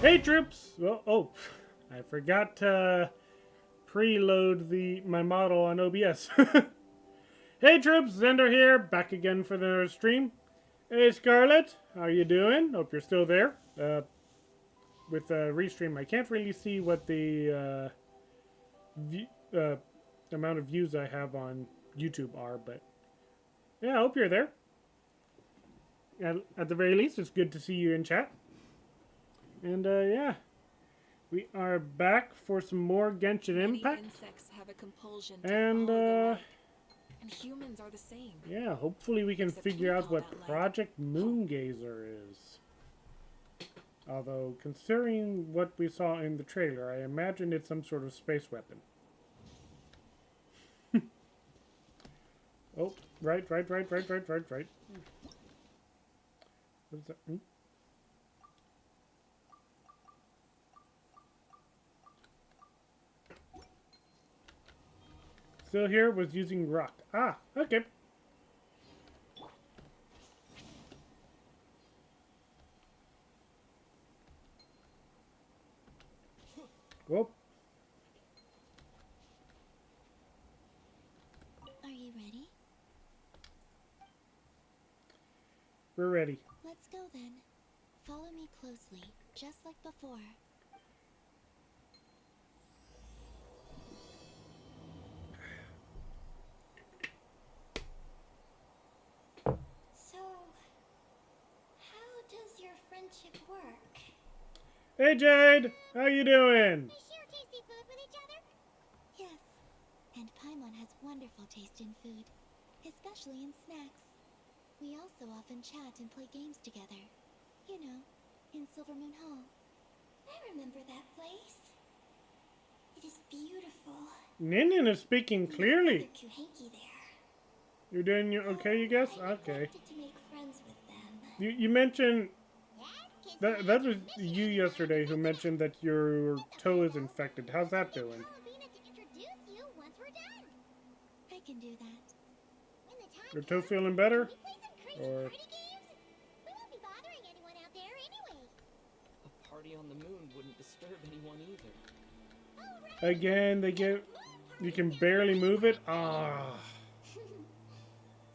Hey troops! Well, oh, I forgot to preload my model on OBS. Hey troops, Zender here, back again for the stream. Hey Scarlet, how you doing? Hope you're still there. With Restream, I can't really see what the view, amount of views I have on YouTube are, but yeah, I hope you're there. At the very least, it's good to see you in chat. And yeah, we are back for some more Genshin Impact. Insects have a compulsion to and and humans are the same. yeah, hopefully we can figure out what Project Moongazer is. Although, considering what we saw in the trailer, I imagine it's some sort of space weapon. Oh, right. What is that? Still here, was using rock. Ah, okay. Whoop. Are you ready? We're ready. Let's go then. Follow me closely, just like before. So, how does your friendship work? Hey Jade, how you doing? We share tasty food with each other? Yes, and Paimon has wonderful taste in food, especially in snacks. We also often chat and play games together. You know, in Silvermoon Hall. I remember that place. It is beautiful. Ninnin is speaking clearly. There. You're doing okay, you guess? I Okay. to make friends with them. You mentioned that was you yesterday who mentioned that your toe is infected. How's that doing? I can do that. Your toe feeling better? Or a party on the moon wouldn't disturb anyone either. again, you can barely move it. Ah,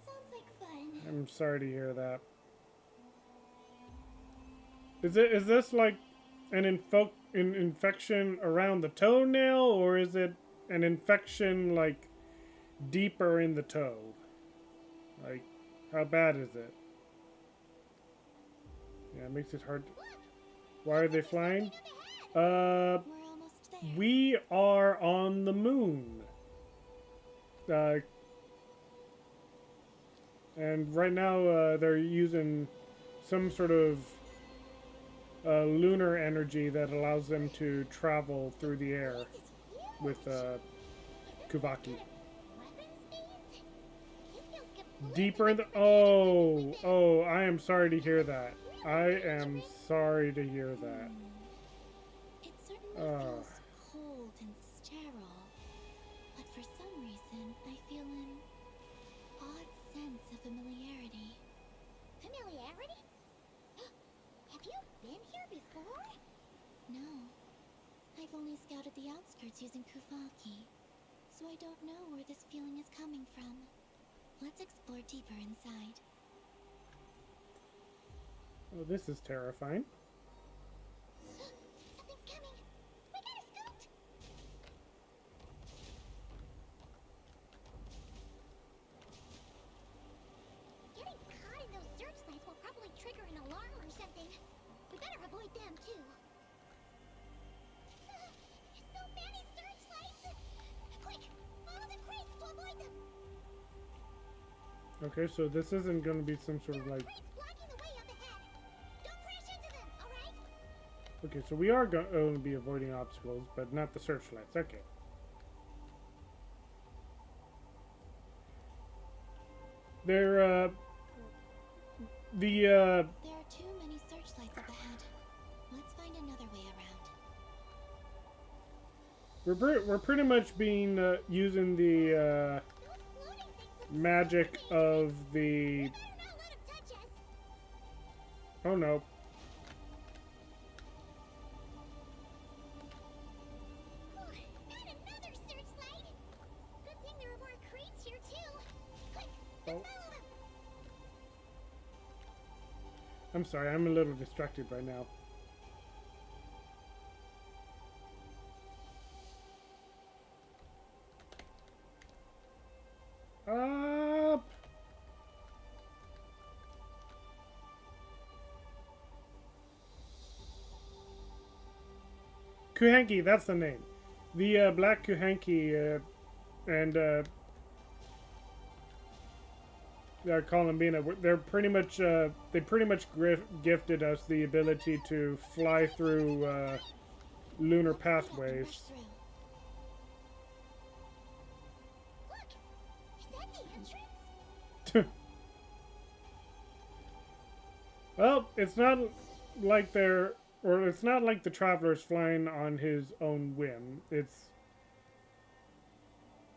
Sounds like fun. I'm sorry to hear that. Is this like an infection around the toenail, or is it an infection like deeper in the toe? Like, how bad is it? Yeah, it makes it hard. Why are they flying? We're almost there. We are on the moon. And right now they're using some sort of lunar energy that allows them to travel through the air with Kuvaki. Deeper in the... Oh, I am sorry to hear that. I am sorry to hear that. It certainly feels cold and sterile, but for some reason I feel an odd sense of familiarity. Familiarity? Have you been here before? No. I've only scouted the outskirts using Kuvaki, so I don't know where this feeling is coming from. Let's explore deeper inside. Oh, this is terrifying. Something's coming! We gotta scoot! Getting caught in those searchlights will probably trigger an alarm or something. We better avoid them too. So many searchlights! Quick! Follow the crates to avoid them! Okay, so this isn't going to be some sort of like... Okay, so we are going to be avoiding obstacles, but not the searchlights. Okay. There are too many searchlights up ahead. Let's find another way around. we're pretty much being using the magic of the... Oh no. I'm sorry, I'm a little distracted right now. Up! Kuhanki, that's the name. The Black Kuhanki and Columbina, they're pretty much they pretty much gifted us the ability to fly through lunar pathways. Look, is that the entrance? Well, it's not like it's not like the traveler's flying on his own whim.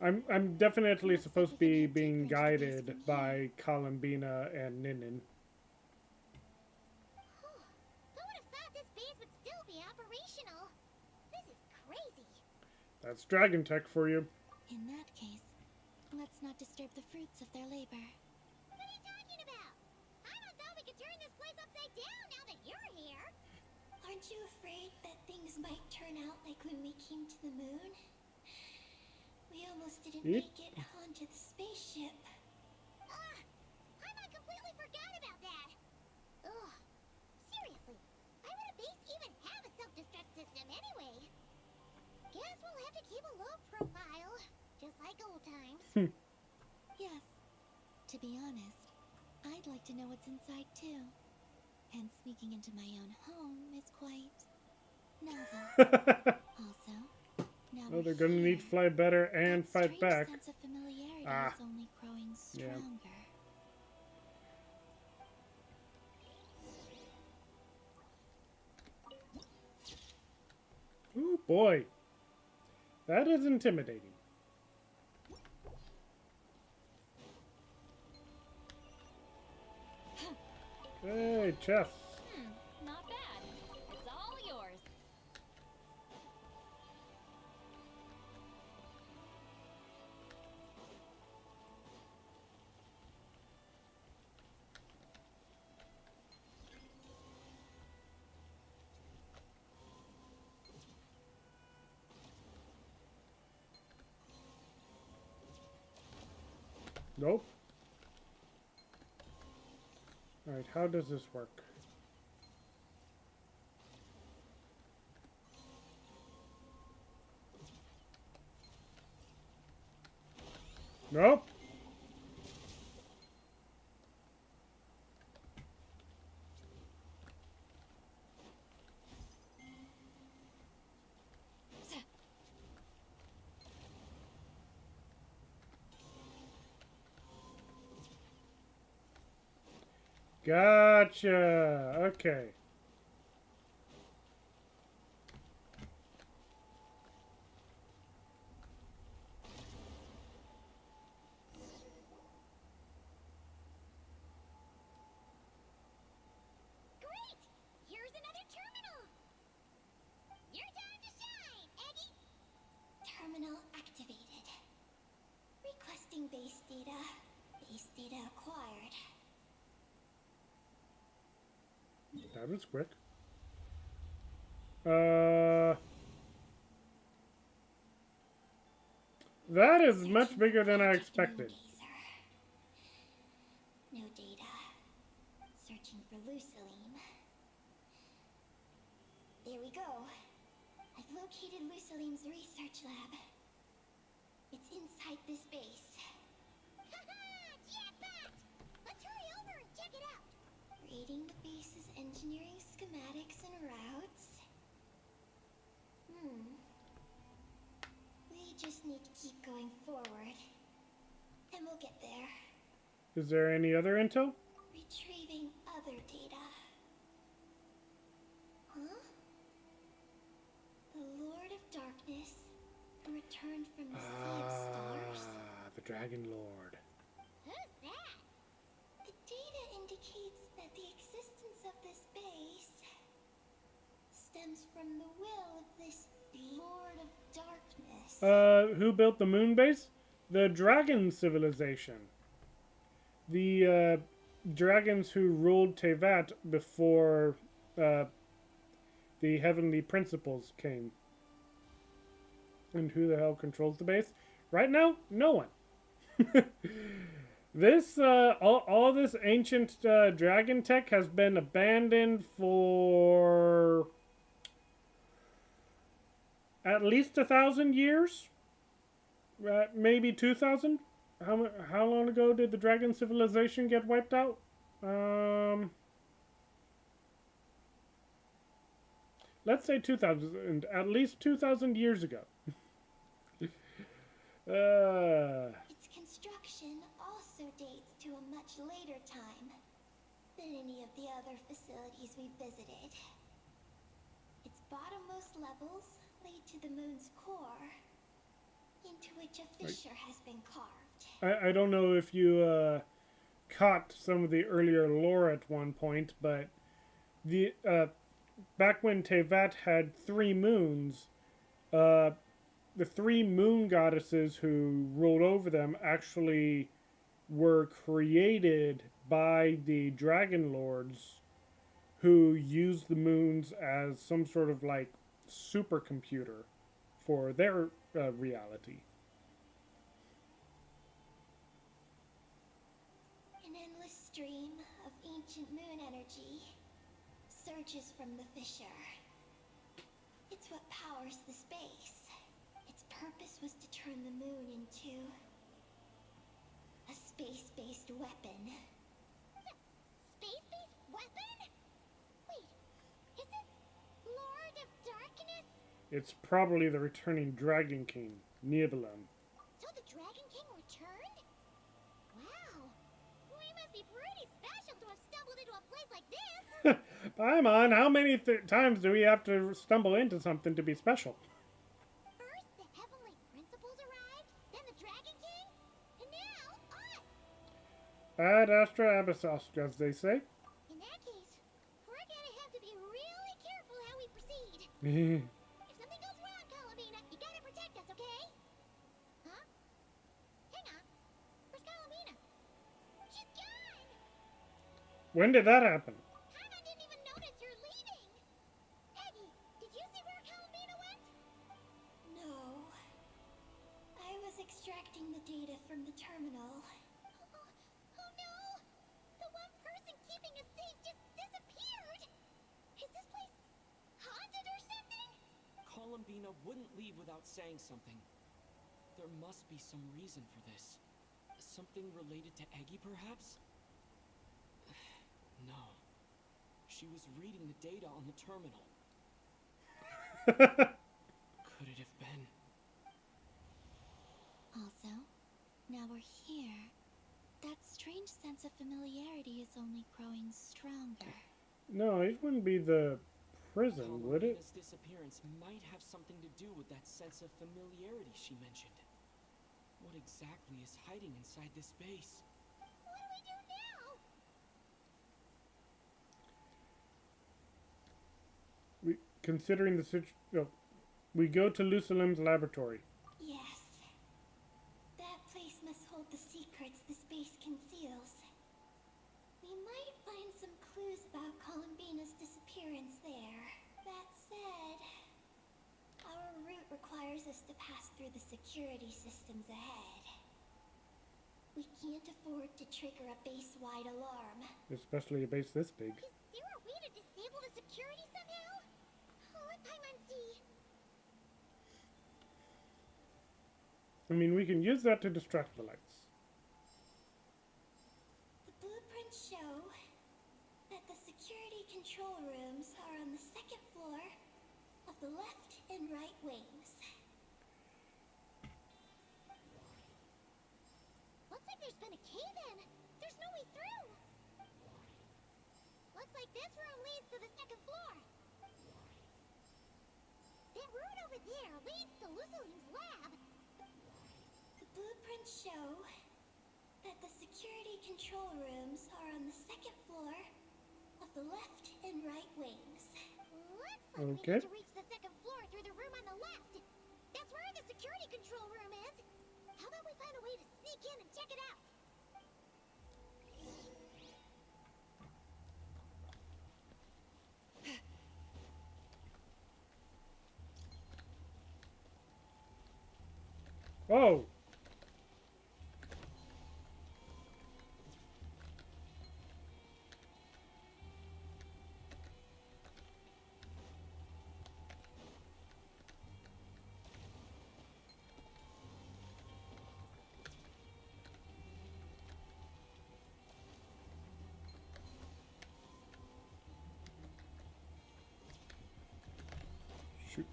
I'm definitely supposed to be being guided by Columbina and Ninnin. Who would have thought this base would still be operational? This is crazy. That's dragon tech for you. In that case, let's not disturb the fruits of their labor. What are you talking about? I thought we could turn this place upside down now that you're here. Aren't you afraid that things might turn out like when we came to the moon? We almost didn't make it onto the spaceship. I completely forgot about that. Ugh. Seriously, why would a base even have a self-destruct system anyway? Guess we'll have to keep a low profile, just like old times. Yes. To be honest, I'd like to know what's inside too. And sneaking into my own home is quite novel. Also, now Oh, they're gonna need to fly better and fight back. Sense of familiarity is only growing stronger. Ooh, boy. That is intimidating. Hey, chest. Not bad. It's all yours. Nope. Alright, how does this work? Nope. Gotcha. Okay. Great! Here's another terminal! Your time to shine, Eggy! Terminal activated. Requesting base data. Base data acquired. That was quick. That is much bigger than I expected. No data. Searching for Luciline. There we go. I've located Luciline's research lab. It's inside this base. Haha! Jackpot! Let's hurry over and check it out. Reading the base's engineering schematics and routes. We just need to keep going forward. And we'll get there. Is there any other intel? Retrieving other data. Huh? The Lord of Darkness, who returned from the Sea of Stars? The Dragon Lord. Who's that? The data indicates that the existence of this base stems from the will of this Lord of Darkness. Who built the moon base? The Dragon civilization. The dragons who ruled Tevat before the Heavenly Principles came. And who the hell controls the base? Right now, no one. This all this ancient dragon tech has been abandoned for at least 1,000 years, maybe 2,000. How long ago did the dragon civilization get wiped out? Let's say 2,000. At least 2,000 years ago. Its construction also dates to a much later time than any of the other facilities we visited. Its bottommost levels lead to the moon's core, into which a fissure has been carved. I don't know if you caught some of the earlier lore at one point, but the back when Tevat had 3 moons, the 3 moon goddesses who ruled over them actually were created by the dragon lords who used the moons as some sort of like supercomputer for their reality. An endless stream of ancient moon energy surges from the fissure. It's what powers the space. Its purpose was to turn the moon into a space-based weapon. Space-based weapon? Wait, is this Lord of Darkness? It's probably the returning Dragon King, Nibelheim. So the Dragon King returned? Wow, we must be pretty special to have stumbled into a place like this. Paimon, how many times do we have to stumble into something to be special? First, the Heavenly Principles arrived, then the Dragon King, and now us! Ad astra abyssos, as they say. In that case, we're gonna have to be really careful how we proceed. When If something goes wrong, Columbina, you gotta protect us, okay? Huh? Hang on. Where's Columbina? She's gone! did that happen? Paimon didn't even notice you're leaving! Eggy, did you see where Columbina went? No. I was extracting the data from the terminal. Oh no! The one person keeping us safe just disappeared! Is this place haunted or something? Columbina wouldn't leave without saying something. There must be some reason for this. Something related to Eggy, perhaps? No. She was reading the data on the terminal. Could it have been? Also, now we're here. That strange sense of familiarity is only growing stronger. No, it wouldn't be the prison, would it? Columbina's disappearance might have something to do with that sense of familiarity she mentioned. What exactly is hiding inside this base? What do we do now? Considering the situation, we go to Lucilim's laboratory. Yes. That place must hold the secrets the space conceals. We might find some clues about Columbina's disappearance there. That said, our route requires us to pass through the security systems ahead. We can't afford to trigger a base-wide alarm. Especially a base this big. Is there a way to disable the security somehow? Let Paimon see. I mean, we can use that to distract the lights. The blueprints show that the security control rooms are on the 2nd floor of the left and right wings. Looks like there's been a cave-in. There's no way through. Looks like this room leads to the 2nd floor. That route over there leads to Lucilim's lab. The blueprints show that the security control rooms are on the 2nd floor of the left and right wings. Looks like we Okay. need to reach the 2nd floor through the room on the left. That's where the security control room is. How about we find a way to sneak in and check it out? Oh! Shoot.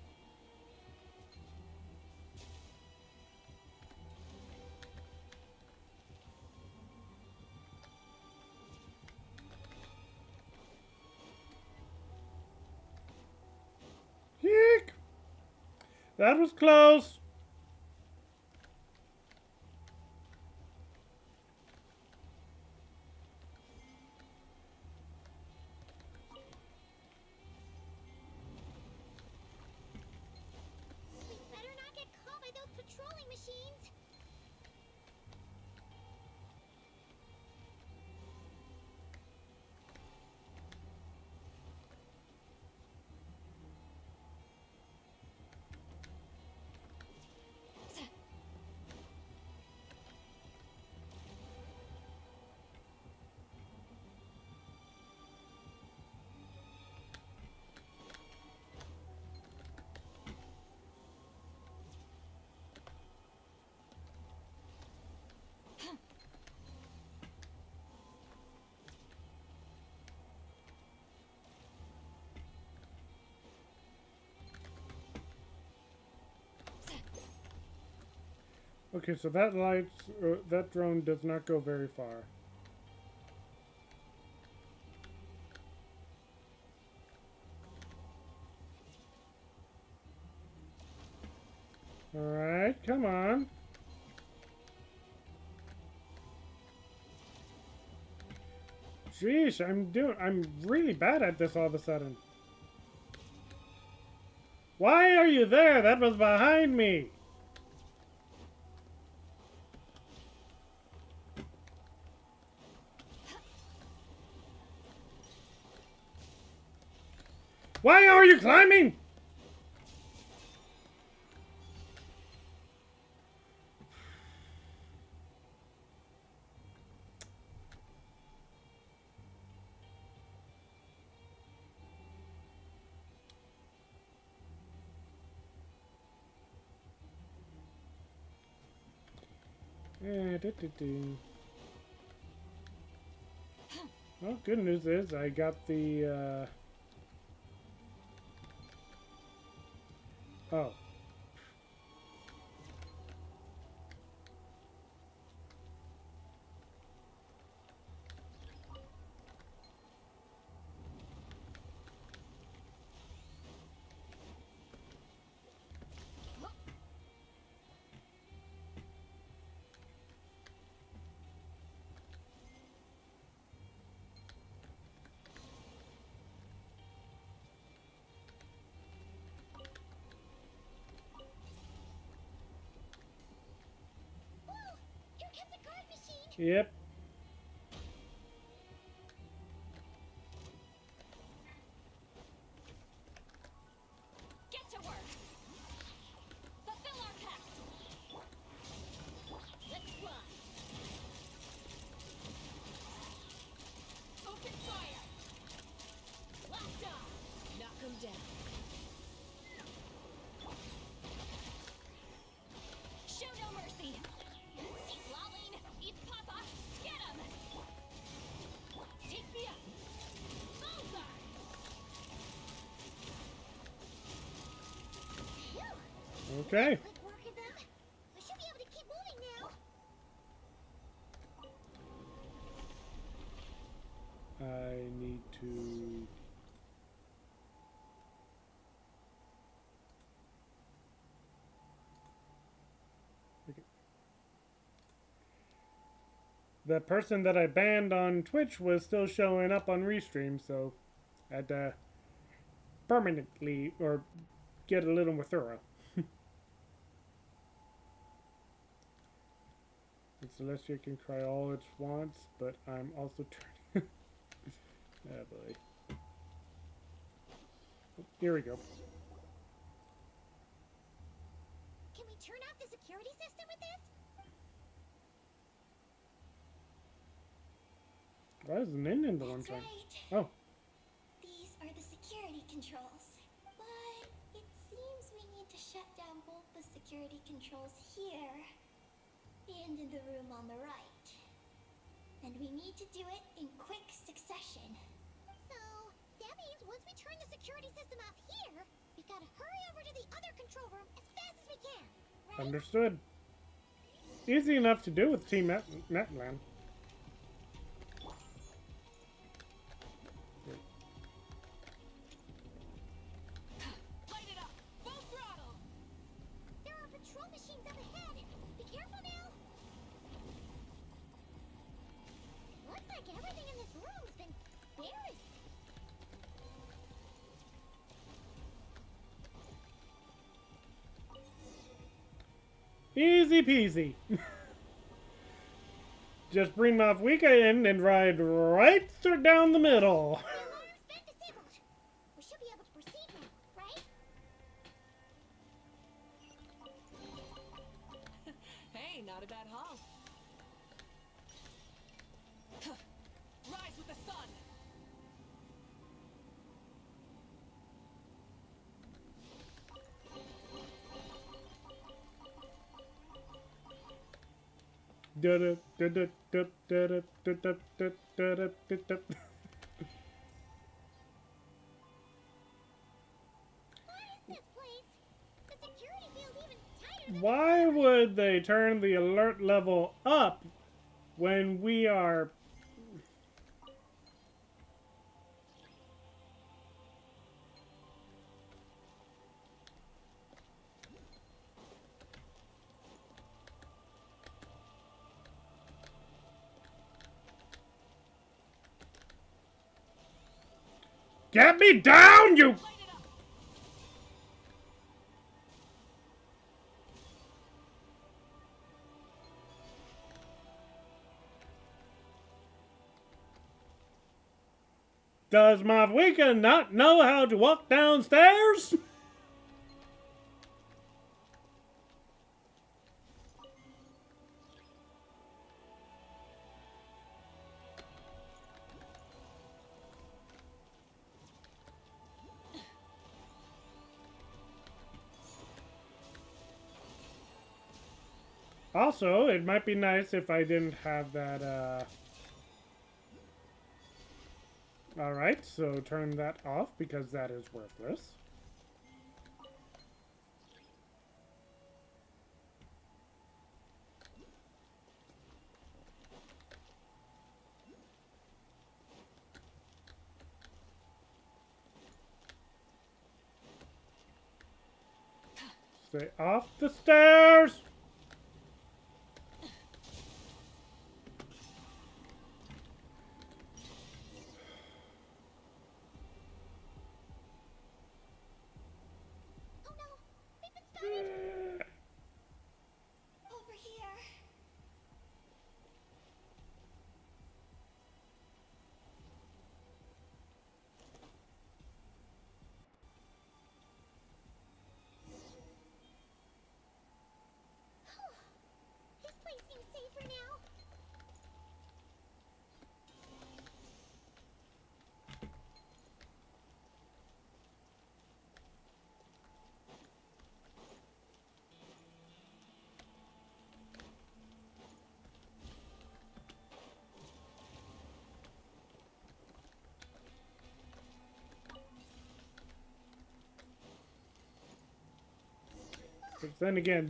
Yeek! That was close! We better not get caught by those patrolling machines. Okay, so that drone does not go very far. Alright, come on. Jeez, I'm really bad at this all of a sudden. Why are you there? That was behind me. Why are you climbing? Well, good news is I got the, oh. Whoa! Here comes a guard machine. Yep. Get to work! Fulfill our pact! Let's fly! Open fire! Locked on! Knock him down. Show no mercy! Lolling! Eat Papa! Get him! Take me up! Bullseye! Phew! Okay. Quick work of them. We should be able to keep moving now. I need to... Okay. The person that I banned on Twitch was still showing up on Restream, so I had to permanently, or get a little more thorough. And Celestia can cry all it wants, but I'm also turning... Oh boy. Oh, here we go. Can we turn off the security security system with this? Why is Ninnin the one That's trying? right. Oh, These are the security controls. But it seems we need to shut down both the security controls here and in the room on the right. And we need to do it in quick succession. So, that means once we turn the security system off here, we've got to hurry over to the other control room as fast as we can. Right? understood. Easy enough to do with Team Netland. Light it up! Full throttle! There are patrol machines up ahead. Be careful now. Looks like everything in this room has been buried. Easy peasy. Just bring Mavwika in and ride right through down the middle. Alarm's been disabled. We should be able to proceed now, right? Hey, not a bad haul. Rise with the sun! This place. The security feels even tighter than Why would they turn the alert level up when we are... Get me down, you... Light it up! Does Mavwika not know how to walk downstairs? Also, it might be nice if I didn't have that, Alright, so turn that off because that is worthless. Stay off the stairs! Oh no, we've been spotted. Over here. This place seems safer now. But then again,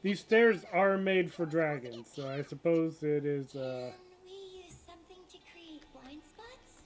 these stairs are made for dragons, so I suppose it is, Can we use something to create blind spots?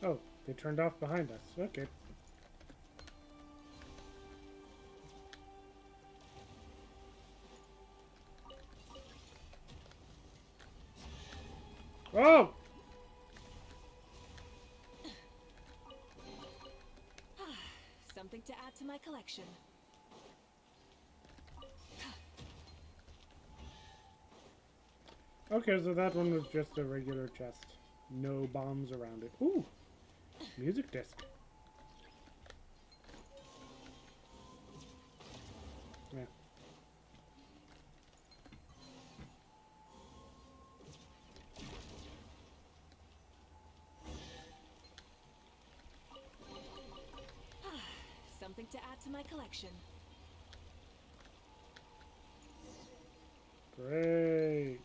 Oh, they turned off behind us. Okay. Oh! Something to add to my collection. Okay, so that one was just a regular chest. No bombs around it. Ooh! Music disc. Yeah. Something to add to my collection. Great.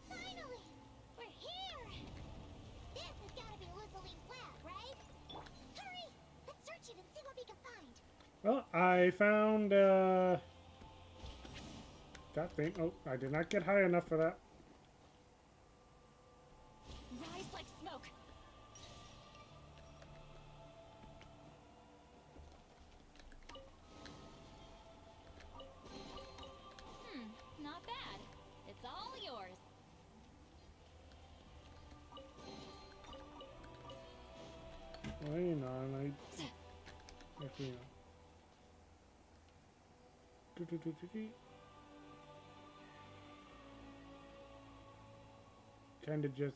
Finally! We're here! This has got to be Luzoline's lab, right? Hurry! Let's search it and see what we can find. Well, I found, that thing. Oh, I did not get high enough for that. Rise like smoke. Not bad. It's all yours. Well, you know, and actually, you know. Kind of just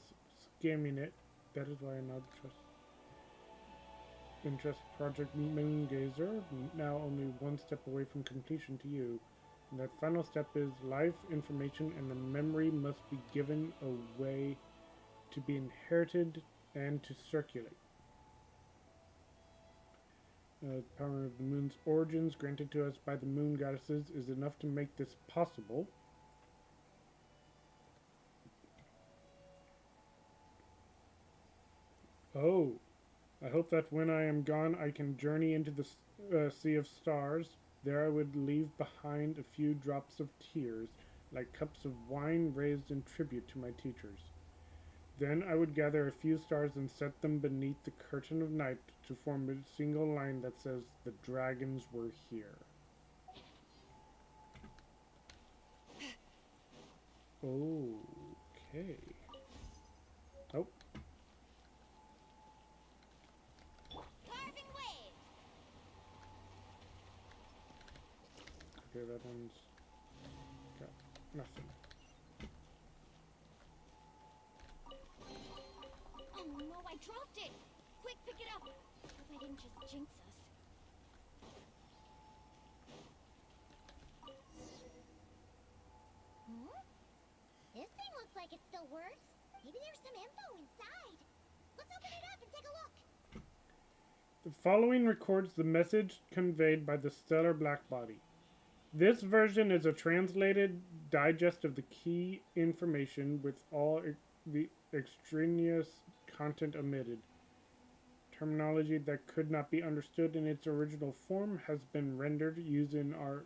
skimming it. That is why I now trust Project Moongazer. Now only one step away from completion to you. And that final step is life, information, and the memory must be given away to be inherited and to circulate. The power of the moon's origins granted to us by the moon goddesses is enough to make this possible. Oh, I hope that when I am gone I can journey into the sea of stars. There I would leave behind a few drops of tears, like cups of wine raised in tribute to my teachers. Then I would gather a few stars and set them beneath the curtain of night to form a single line that says, "The dragons were here." Okay. Oh. Carving waves! Okay, that one's got nothing. Oh no, I dropped it! Quick, pick it up! Hope I didn't just jinx us. This thing looks like it still works. Maybe there's some info inside. Let's open it up and take a look. The following records the message conveyed by the stellar black body. This version is a translated digest of the key information with all the extraneous content omitted. Terminology that could not be understood in its original form has been rendered using our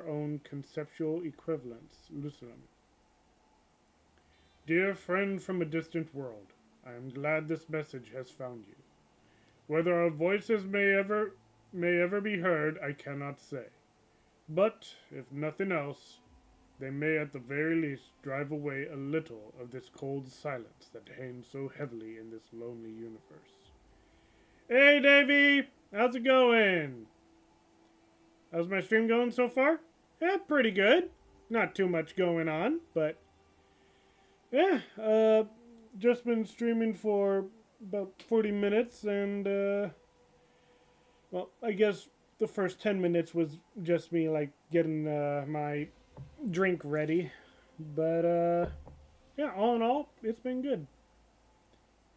own conceptual equivalents, Lucium. Dear friend from a distant world, I am glad this message has found you. Whether our voices may ever be heard, I cannot say. But, if nothing else, they may at the very least drive away a little of this cold silence that hangs so heavily in this lonely universe. Hey, Davey! How's it going? How's my stream going so far? Yeah, pretty good. Not too much going on, but yeah, just been streaming for about 40 minutes and, well, I guess the first 10 minutes was just me like getting my drink ready. But yeah, all in all, it's been good.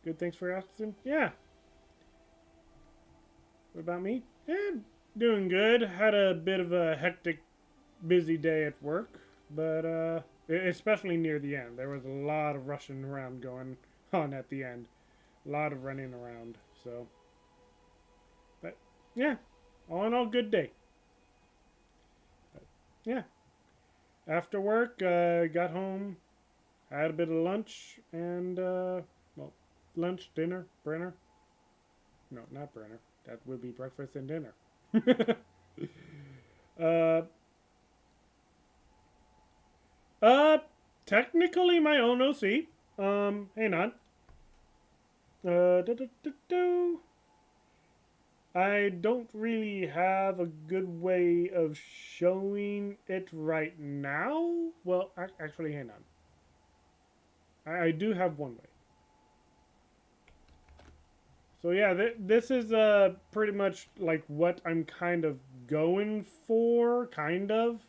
Good, thanks for asking. Yeah. What about me? Yeah, doing good. Had a bit of a hectic, busy day at work, but especially near the end. There was a lot of rushing around going on at the end. A lot of running around, so. But yeah, all in all, good day. But, yeah. After work, got home, had a bit of lunch, and, well, lunch, dinner, Brenner. No, not Brenner. That would be breakfast and dinner. uh, technically my own OC. Hang on. I don't really have a good way of showing it right now. Well, actually, hang on. I do have one way. So yeah, this is pretty much like what I'm kind of going for, kind of.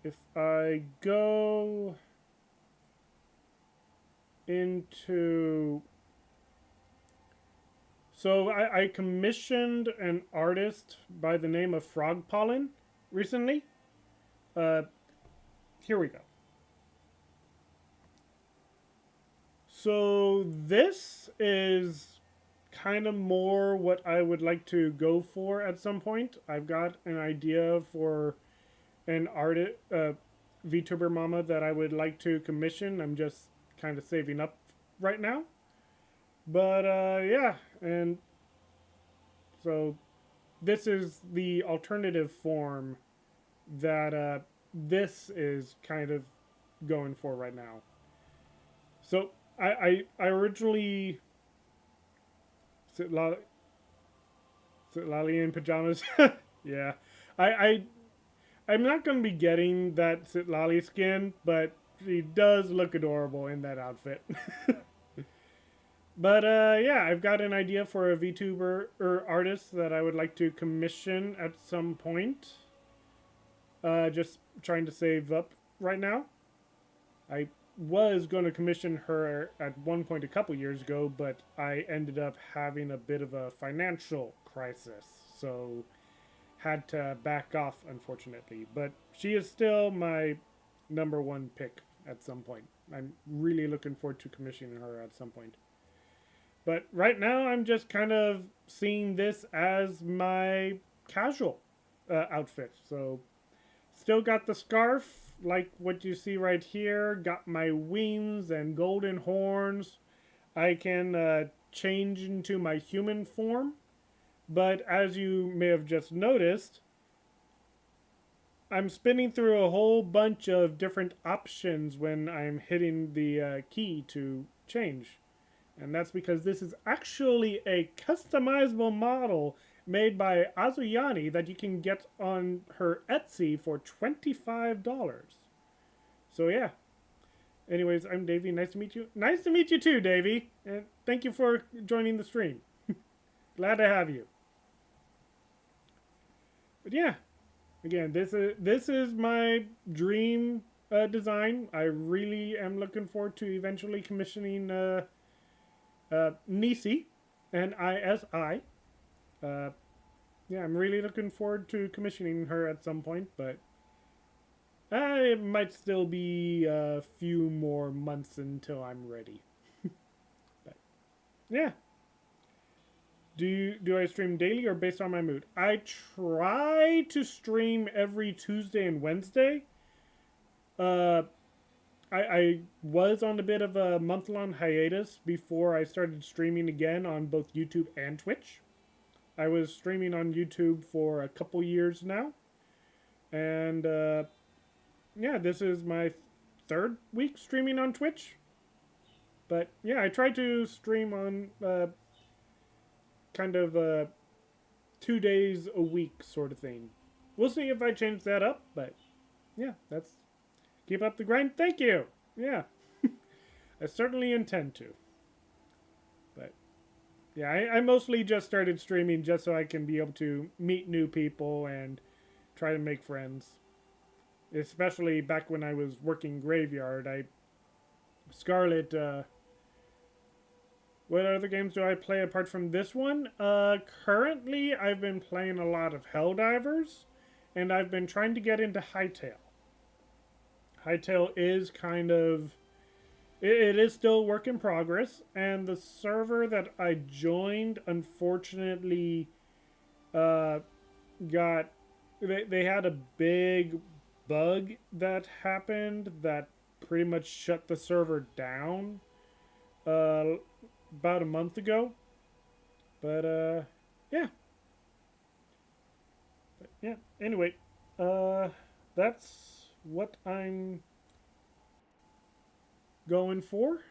If I go into... So I commissioned an artist by the name of Frog Pollen recently. Here we go. So this is kind of more what I would like to go for at some point. I've got an idea for an artist, VTuber mama that I would like to commission. I'm just kind of saving up right now. But yeah, and so this is the alternative form that this is kind of going for right now. So I originally Sitlali in pajamas. Yeah, I'm not going to be getting that Sitlali skin, but she does look adorable in that outfit. But yeah, I've got an idea for a VTuber or artist that I would like to commission at some point. Just trying to save up right now. I was going to commission her at one point a couple years ago, but I ended up having a bit of a financial crisis, so had to back off, unfortunately. But she is still my number one pick at some point. I'm really looking forward to commissioning her at some point. But right now, I'm just kind of seeing this as my casual outfit. So, still got the scarf, like what you see right here. Got my wings and golden horns. I can change into my human form. But as you may have just noticed, I'm spinning through a whole bunch of different options when I'm hitting the key to change. And that's because this is actually a customizable model made by Azuyani that you can get on her Etsy for $25. So yeah. Anyways, I'm Davey. Nice to meet you. Nice to meet you too, Davey. And thank you for joining the stream. Glad to have you. But yeah. Again, this is my dream design. I really am looking forward to eventually commissioning Nisi and ISI. Yeah, I'm really looking forward to commissioning her at some point, but it might still be a few more months until I'm ready. But yeah. Do I stream daily or based on my mood? I try to stream every Tuesday and Wednesday. I was on a bit of a month-long hiatus before I started streaming again on both YouTube and Twitch. I was streaming on YouTube for a couple years now. And, yeah, this is my third week streaming on Twitch. But, yeah, I try to stream on kind of 2 days a week sort of thing. We'll see if I change that up, but, yeah, that's... Keep up the grind. Thank you. Yeah. I certainly intend to. But, Yeah, I mostly just started streaming just so I can be able to meet new people and try to make friends. Especially back when I was working graveyard, Scarlet. What other games do I play apart from this one? Currently, I've been playing a lot of Helldivers, and I've been trying to get into Hytale. Hytale is kind of... It is still work in progress, and the server that I joined, unfortunately, got... They had a big bug that happened that pretty much shut the server down. About a month ago. But yeah. But, yeah. Anyway, that's what I'm going for.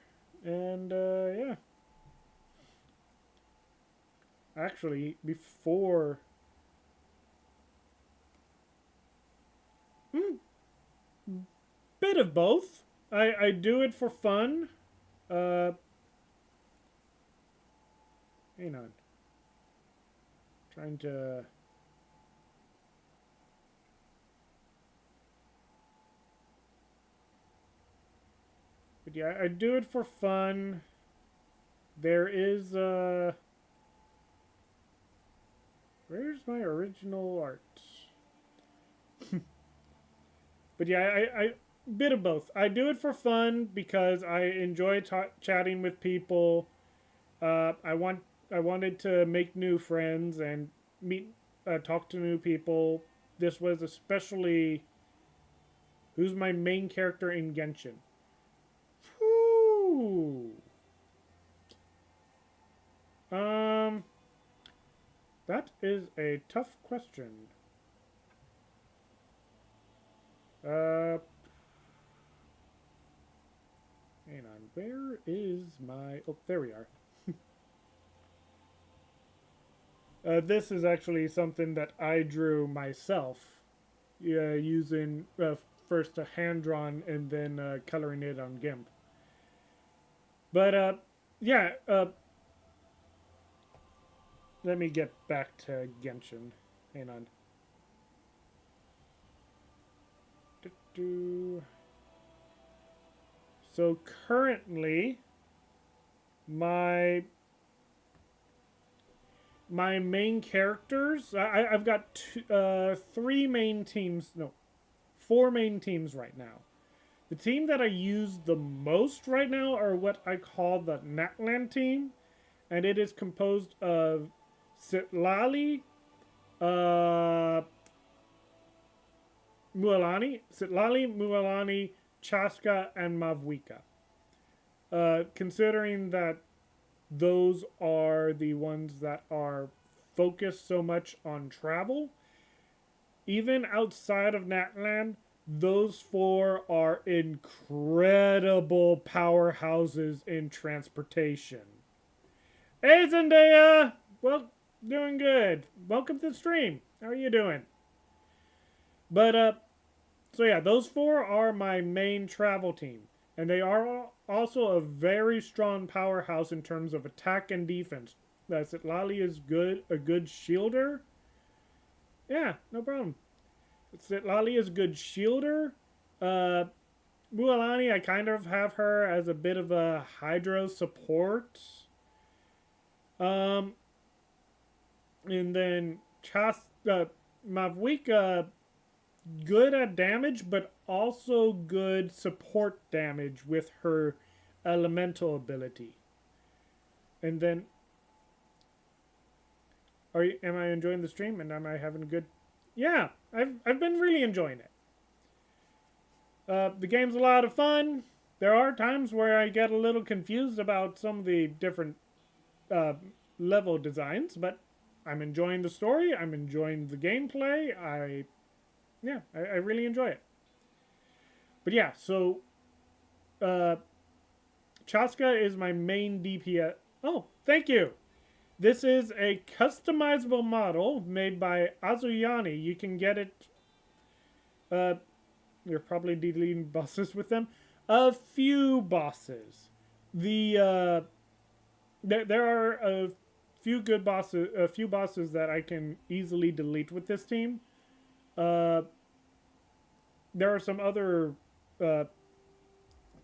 And yeah. Actually, before bit of both. I do it for fun. Hang on. Trying to... But yeah, I do it for fun. There is, where's my original art? But yeah, I bit of both. I do it for fun because I enjoy chatting with people. I wanted to make new friends and meet, talk to new people. This was especially... Who's my main character in Genshin? Whew. That is a tough question. Hang on. Where is my... Oh, there we are. This is actually something that I drew myself, using first a hand-drawn and then coloring it on GIMP. But, yeah, let me get back to Genshin. Hang on. So currently, my main characters, I've got three main teams, no, 4 main teams right now. The team that I use the most right now are what I call the Natlan team, and it is composed of Sitlali, Mualani, Chaska, and Mavwika. Considering that those are the ones that are focused so much on travel, even outside of Natlan, those 4 are incredible powerhouses in transportation. Hey, Zendaya! Well, doing good. Welcome to the stream. How are you doing? But, so yeah, those 4 are my main travel team. And they are also a very strong powerhouse in terms of attack and defense. Sitlali is a good shielder. Yeah, no problem. Sitlali is a good shielder. Mualani, I kind of have her as a bit of a hydro support. And then Mavwika, good at damage, but also good support damage with her elemental ability. And then, am I enjoying the stream? And am I having a good... Yeah, I've been really enjoying it. The game's a lot of fun. There are times where I get a little confused about some of the different level designs, but I'm enjoying the story. I'm enjoying the gameplay. I really enjoy it. But yeah, so Chaska is my main DPS. Oh, thank you. This is a customizable model made by Azuyani. You can get it. You're probably deleting bosses with them. A few bosses. There are few good bosses, a few bosses that I can easily delete with this team. Uh, there are some other uh,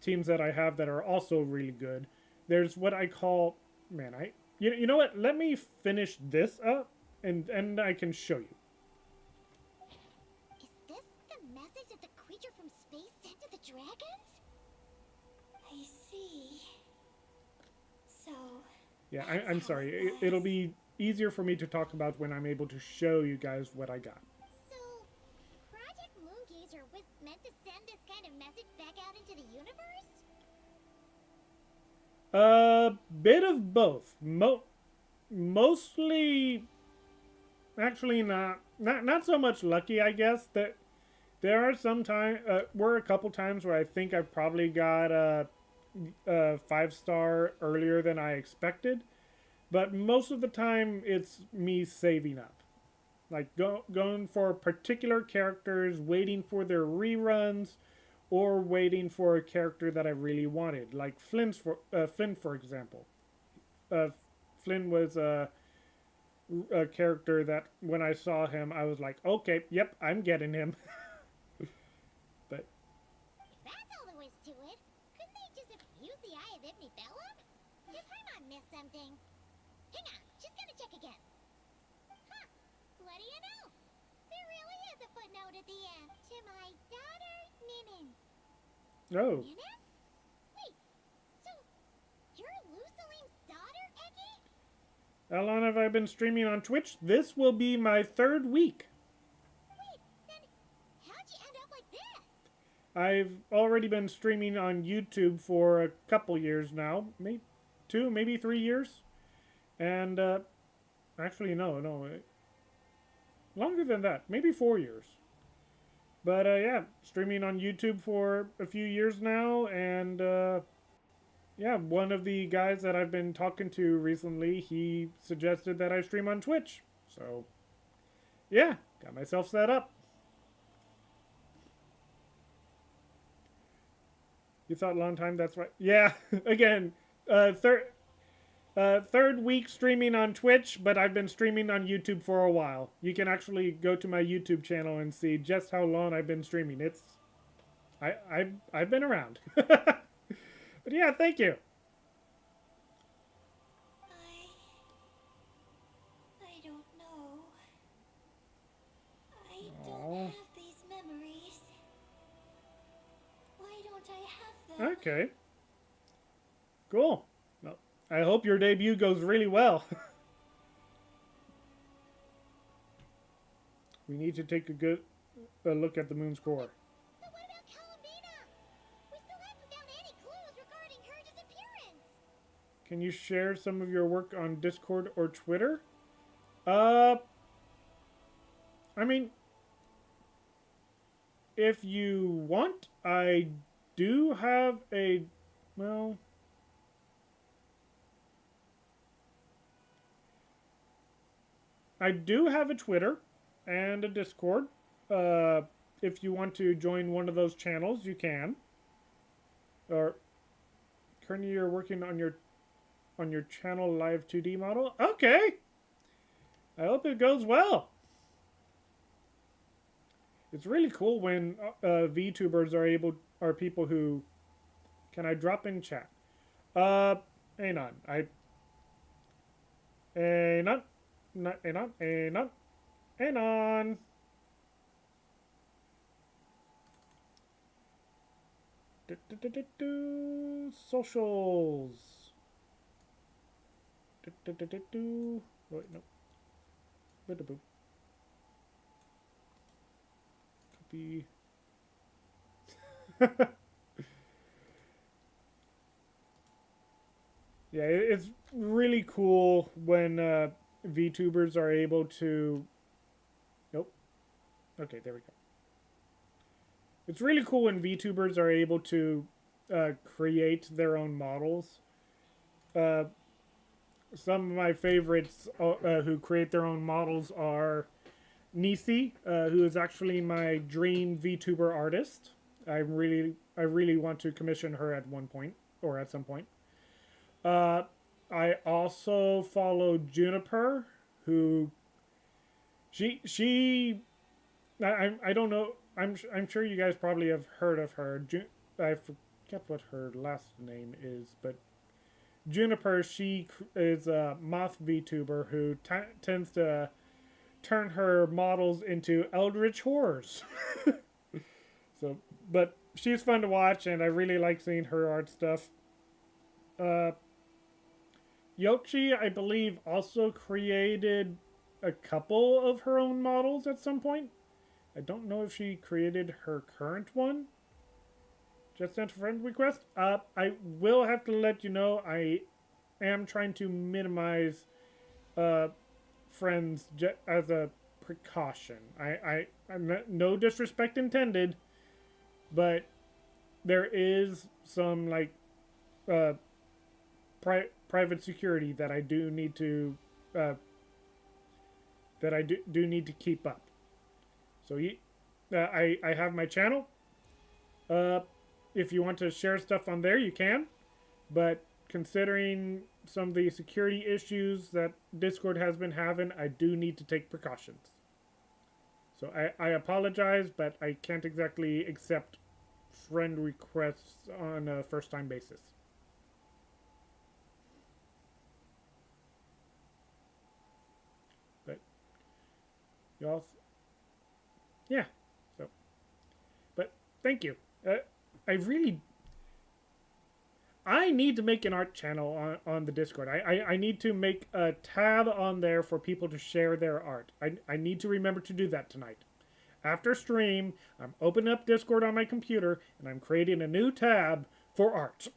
teams that I have that are also really good. There's what I call, man, you know what? Let me finish this up, and I can show you. Is this the message that the creature from space sent to the dragons? I see. So, Yeah, that's I'm how sorry. it It'll was. be easier for me to talk about when I'm able to show you guys what I got. So, Project Moongazer was meant to send this kind of message back out into the universe? A bit of both. Mostly, actually, not so much lucky. I guess that there are some time. Were a couple times where I think I probably got a 5-star earlier than I expected, but most of the time it's me saving up. Like going for particular characters, waiting for their reruns, or waiting for a character that I really wanted, like Flynn for example. Uh, Flynn was a character that when I saw him, I was like, okay, yep, I'm getting him. But If that's all there was to it, couldn't they just have used the Eye of Ibn Bellum? Did Paimon miss something? Hang on, just gonna check again. Huh, what do you know? There really is a footnote at the end. To my daughter, Ninnin. oh, Ninnin? Wait, so you're Lusalim's daughter, Eggy? how long have I been streaming on Twitch? This will be my 3rd week. Wait, then how'd you end up like this? I've already been streaming on YouTube for a couple years now, maybe 2, maybe 3 years, and actually no, longer than that, maybe 4 years. But yeah, streaming on YouTube for a few years now, and yeah, one of the guys that I've been talking to recently, he suggested that I stream on Twitch. So yeah, got myself set up. You thought long time? That's right. Yeah, again, third week streaming on Twitch, but I've been streaming on YouTube for a while. You can actually go to my YouTube channel and see just how long I've been streaming. I've been around. But yeah, thank you. I don't know. I Aw. don't have these memories. Why don't I have them? Okay. Cool. Well, I hope your debut goes really well. We need to take a look at the moon's core. But what about Columbina? We still haven't found any clues regarding her disappearance. Can you share some of your work on Discord or Twitter? I mean, if you want, I do have a, well, I do have a Twitter and a Discord. If you want to join one of those channels, you can. Or currently you're working on your channel live 2D model. Okay. I hope it goes well. It's really cool when VTubers are people who. Can I drop in chat? Hang on. Hang on. Socials. Wait, no. Boop. Copy. Yeah, it's really cool when VTubers are able to. Nope. Okay, there we go. It's really cool when VTubers are able to create their own models. Some of my favorites who create their own models are Nisi, who is actually my dream VTuber artist. I really want to commission her at one point or at some point. I also follow Juniper, who she I don't know. I'm sure you guys probably have heard of her. I forget what her last name is, but Juniper, she is a moth VTuber who tends to turn her models into eldritch horrors. So, but she's fun to watch, and I really like seeing her art stuff. Yoshi, I believe, also created a couple of her own models at some point. I don't know if she created her current one. Just sent a friend request. I will have to let you know I am trying to minimize friends as a precaution. I'm no disrespect intended, but there is some like private security that I do need to need to keep up. So I have my channel. If you want to share stuff on there, you can. But considering some of the security issues that Discord has been having, I do need to take precautions. So I apologize, but I can't exactly accept friend requests on a first-time basis. But y'all, yeah. So, but thank you. I need to make an art channel on the Discord. I need to make a tab on there for people to share their art. I need to remember to do that tonight. After stream, I'm opening up Discord on my computer, and I'm creating a new tab for art.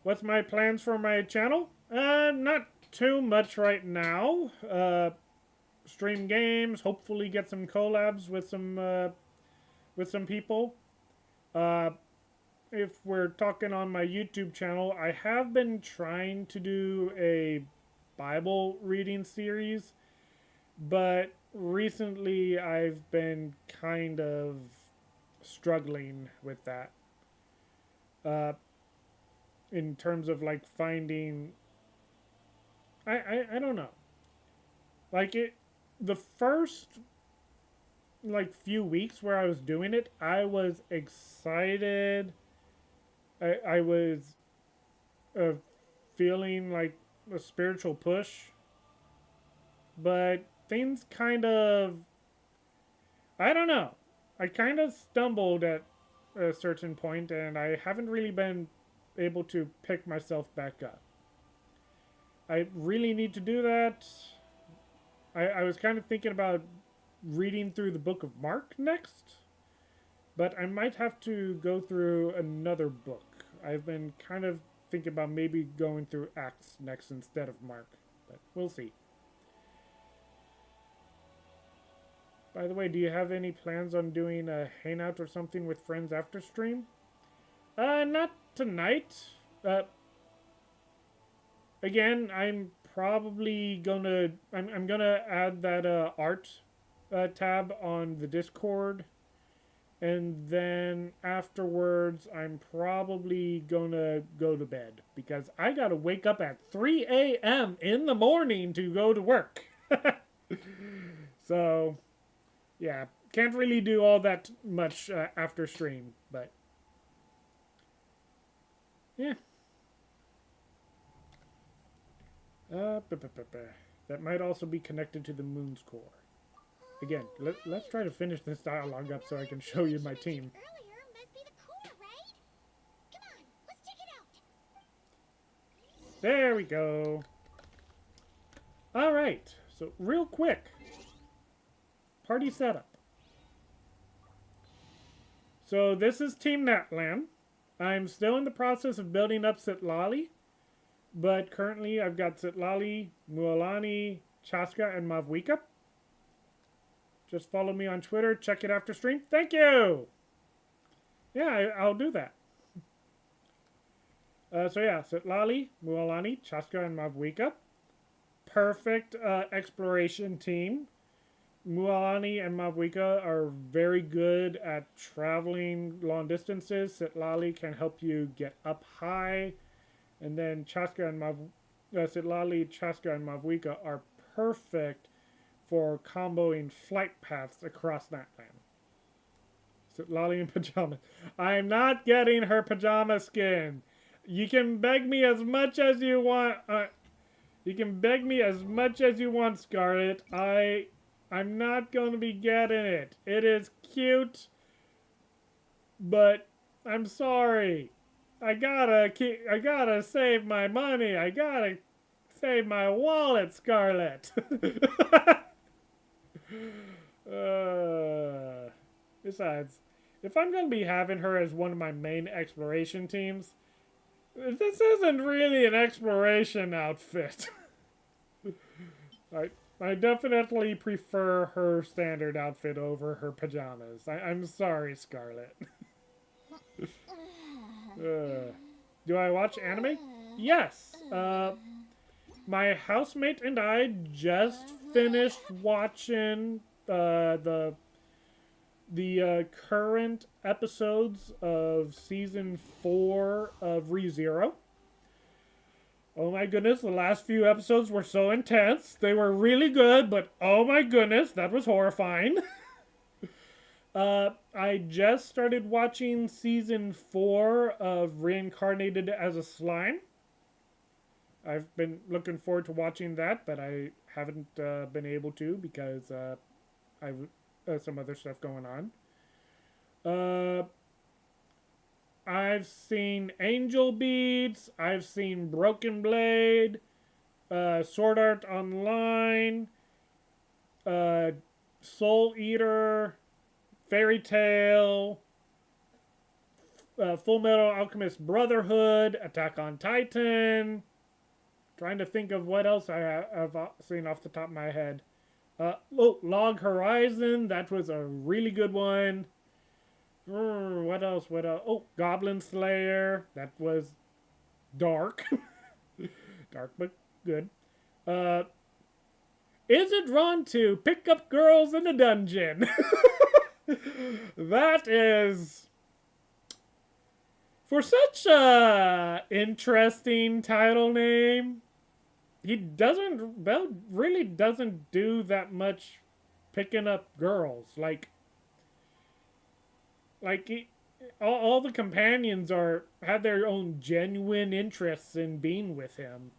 What's my plans for my channel? Not too much right now. Stream games, hopefully get some collabs with some people. If we're talking on my YouTube channel, I have been trying to do a Bible reading series, but recently I've been kind of struggling with that. In terms of like finding, I don't know. Like the first like few weeks where I was doing it, I was excited. I was feeling like a spiritual push, but things kind of, I don't know. I kind of stumbled at a certain point, and I haven't really been able to pick myself back up. I really need to do that. I was kind of thinking about reading through the book of Mark next, but I might have to go through another book. I've been kind of thinking about maybe going through Acts next instead of Mark, but we'll see. By the way, do you have any plans on doing a hangout or something with friends after stream? Not tonight. Again, I'm probably gonna I'm gonna add that art tab on the Discord, and then afterwards I'm probably gonna go to bed because I gotta wake up at 3 a.m. in the morning to go to work. So yeah, can't really do all that much after stream, but yeah. That might also be connected to the moon's core. Again, let's try to finish this dialogue up so I can show you my team. Earlier must be the core, right? Come on, let's check it out. There we go. Alright, so real quick. Party setup. So this is Team Natlan. I'm still in the process of building up Sitlali. But currently, I've got Sitlali, Mualani, Chaska, and Mavwika. Just follow me on Twitter. Check it after stream. Thank you! Yeah, I'll do that. So yeah, Sitlali, Mualani, Chaska, and Mavwika. Perfect exploration team. Mualani and Mavwika are very good at traveling long distances. Sitlali can help you get up high. And then Sitlali, Chaska, and Mavwika are perfect for comboing flight paths across that land. Sitlali in pajamas. I'm not getting her pajama skin. You can beg me as much as you want. You can beg me as much as you want, Scarlet. I'm not going to be getting it. It is cute, but I'm sorry. I gotta save my money. I gotta save my wallet, Scarlet. Besides, if I'm gonna be having her as one of my main exploration teams, this isn't really an exploration outfit. I definitely prefer her standard outfit over her pajamas. I'm sorry, Scarlet. Do I watch anime? Yes. My housemate and I just finished watching the current episodes of season 4 of ReZero. Oh my goodness, the last few episodes were so intense. They were really good, but oh my goodness, that was horrifying. I just started watching season 4 of Reincarnated as a Slime. I've been looking forward to watching that, but I haven't been able to because I've some other stuff going on. I've seen Angel Beats. I've seen Broken Blade, Sword Art Online, Soul Eater, Fairy Tail, Full Metal Alchemist Brotherhood, Attack on Titan. Trying to think of what else I have seen off the top of my head. Log Horizon. That was a really good one. What else? Oh, Goblin Slayer. That was dark. Dark but good. Is it wrong to pick up girls in a dungeon? That is... For such a interesting title name, Bell really doesn't do that much picking up girls. All the companions have their own genuine interests in being with him.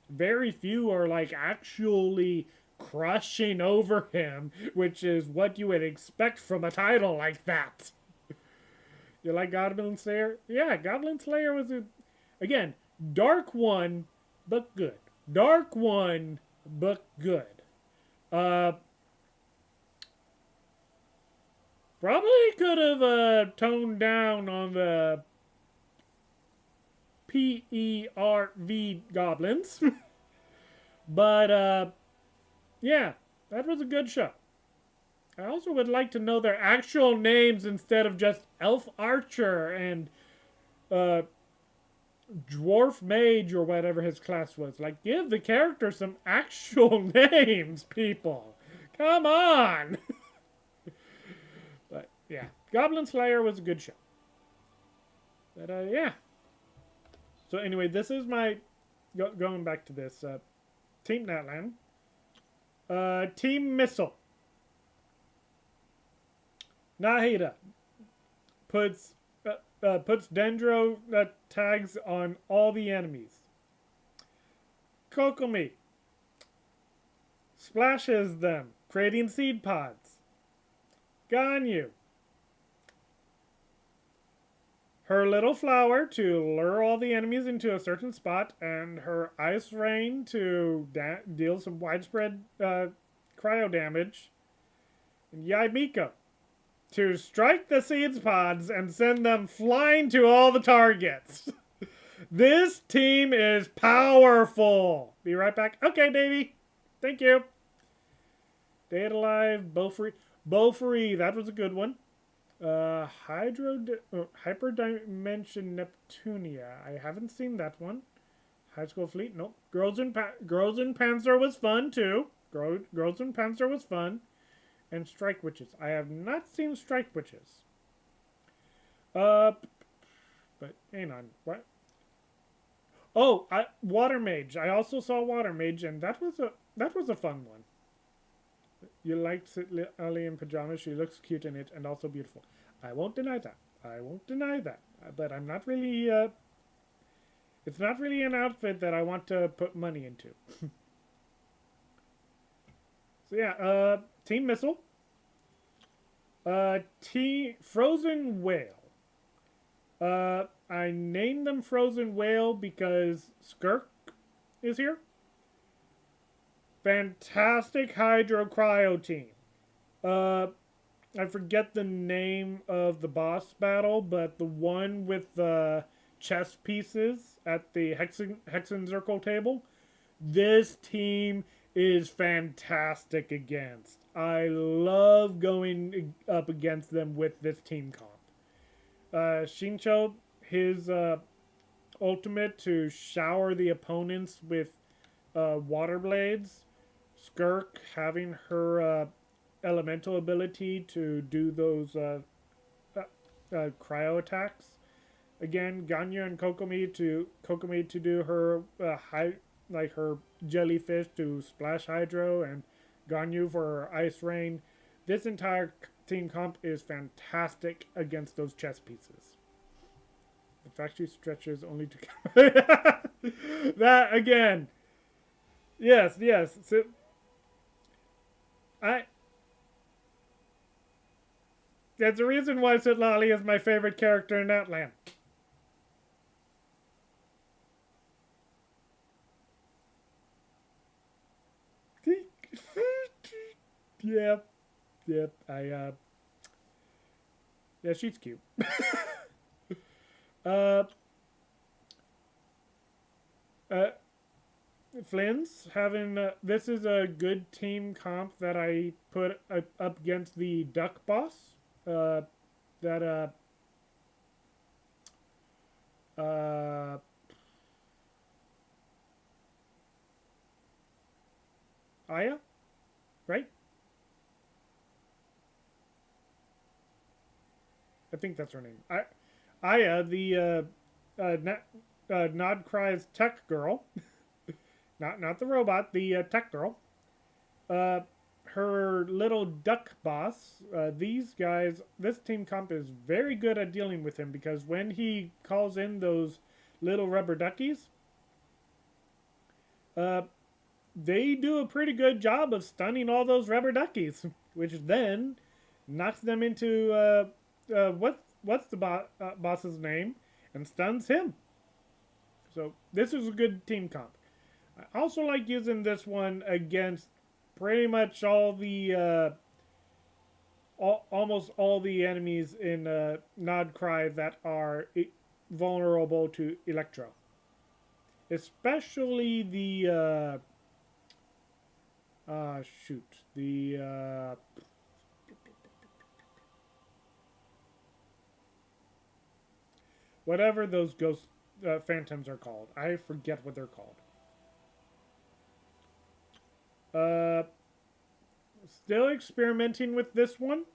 Very few are actually crushing over him, which is what you would expect from a title like that. You like Goblin Slayer? Yeah, Goblin Slayer was again, dark one, but good. Dark one, but good. Probably could have toned down on the PERV goblins. But, yeah, that was a good show. I also would like to know their actual names instead of just Elf Archer and Dwarf Mage or whatever his class was. Give the character some actual names, people. Come on! But, yeah. Goblin Slayer was a good show. But, yeah. So, anyway, this is my... Going back to this. Team Natlan. Team Missile. Nahida puts Dendro tags on all the enemies. Kokomi splashes them, creating seed pods. Ganyu, her little flower to lure all the enemies into a certain spot, and her ice rain to deal some widespread cryo damage. And Yaimiko to strike the seeds pods and send them flying to all the targets. This team is powerful. Be right back. Okay, Davey. Thank you. Dead Alive, Beaufree, that was a good one. Hyperdimension Neptunia. I haven't seen that one. High School Fleet, nope. Girls in Panzer was fun, too. Girls in Panzer was fun. And Strike Witches. I have not seen Strike Witches. But hang on. What? Oh, Water Mage. I also saw Water Mage, and that was a fun one. You liked Ali in pajamas. She looks cute in it and also beautiful. I won't deny that. I won't deny that. But I'm not really. It's not really an outfit that I want to put money into. So yeah, Team Missile. Team Frozen Whale. I named them Frozen Whale because Skirk is here. Fantastic Hydro Cryo team. I forget the name of the boss battle, but the one with the chess pieces at the Hexen Circle table. This team is fantastic against. I love going up against them with this team comp. Shincho, his ultimate to shower the opponents with water blades. Skirk having her elemental ability to do those cryo attacks. Again, Ganyu and Kokomi to do her her jellyfish to splash hydro, and Ganyu for her ice rain. This entire team comp is fantastic against those chess pieces. The fact she stretches only to that again. Yes. So that's the reason why Citlali is my favorite character in Outland. Yep. Yeah, she's cute. Flynn's having this is a good team comp that I put up against the duck boss. Aya, right? I think that's her name. Aya, the Nod Cry's tech girl, not the robot, the tech girl. Her little duck boss. These guys, this team comp is very good at dealing with him because when he calls in those little rubber duckies, they do a pretty good job of stunning all those rubber duckies, which then knocks them into what's the boss's name and stuns him. So this is a good team comp. I also like using this one against pretty much all the almost all the enemies in Nod Cry that are vulnerable to Electro, especially the whatever those ghost phantoms are called. I forget what they're called. Still experimenting with this one,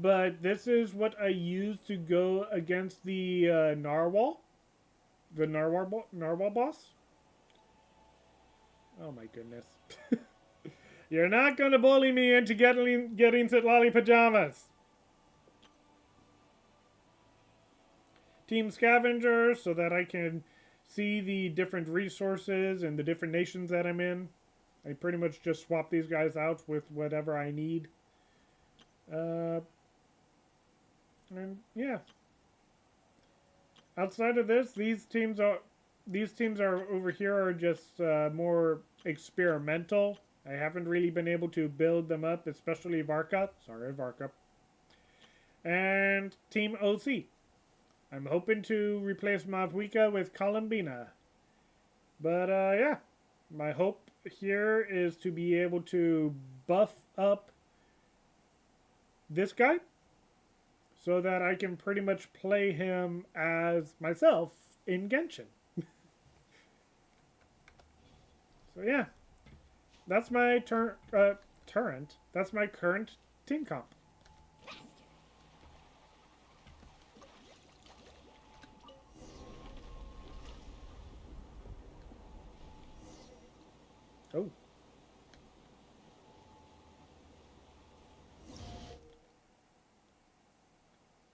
but this is what I use to go against the narwhal boss. Oh my goodness. You're not gonna bully me into getting Citlali pajamas. Team Scavenger, so that I can see the different resources and the different nations that I'm in. I pretty much just swap these guys out with whatever I need. And yeah. Outside of this, these teams are over here are just more experimental. I haven't really been able to build them up, especially Varka. Sorry, Varka. And Team OC. I'm hoping to replace Mavwika with Columbina. But yeah, my hope here is to be able to buff up this guy so that I can pretty much play him as myself in Genshin. So yeah, that's my turn. Turret? That's my current team comp. Oh.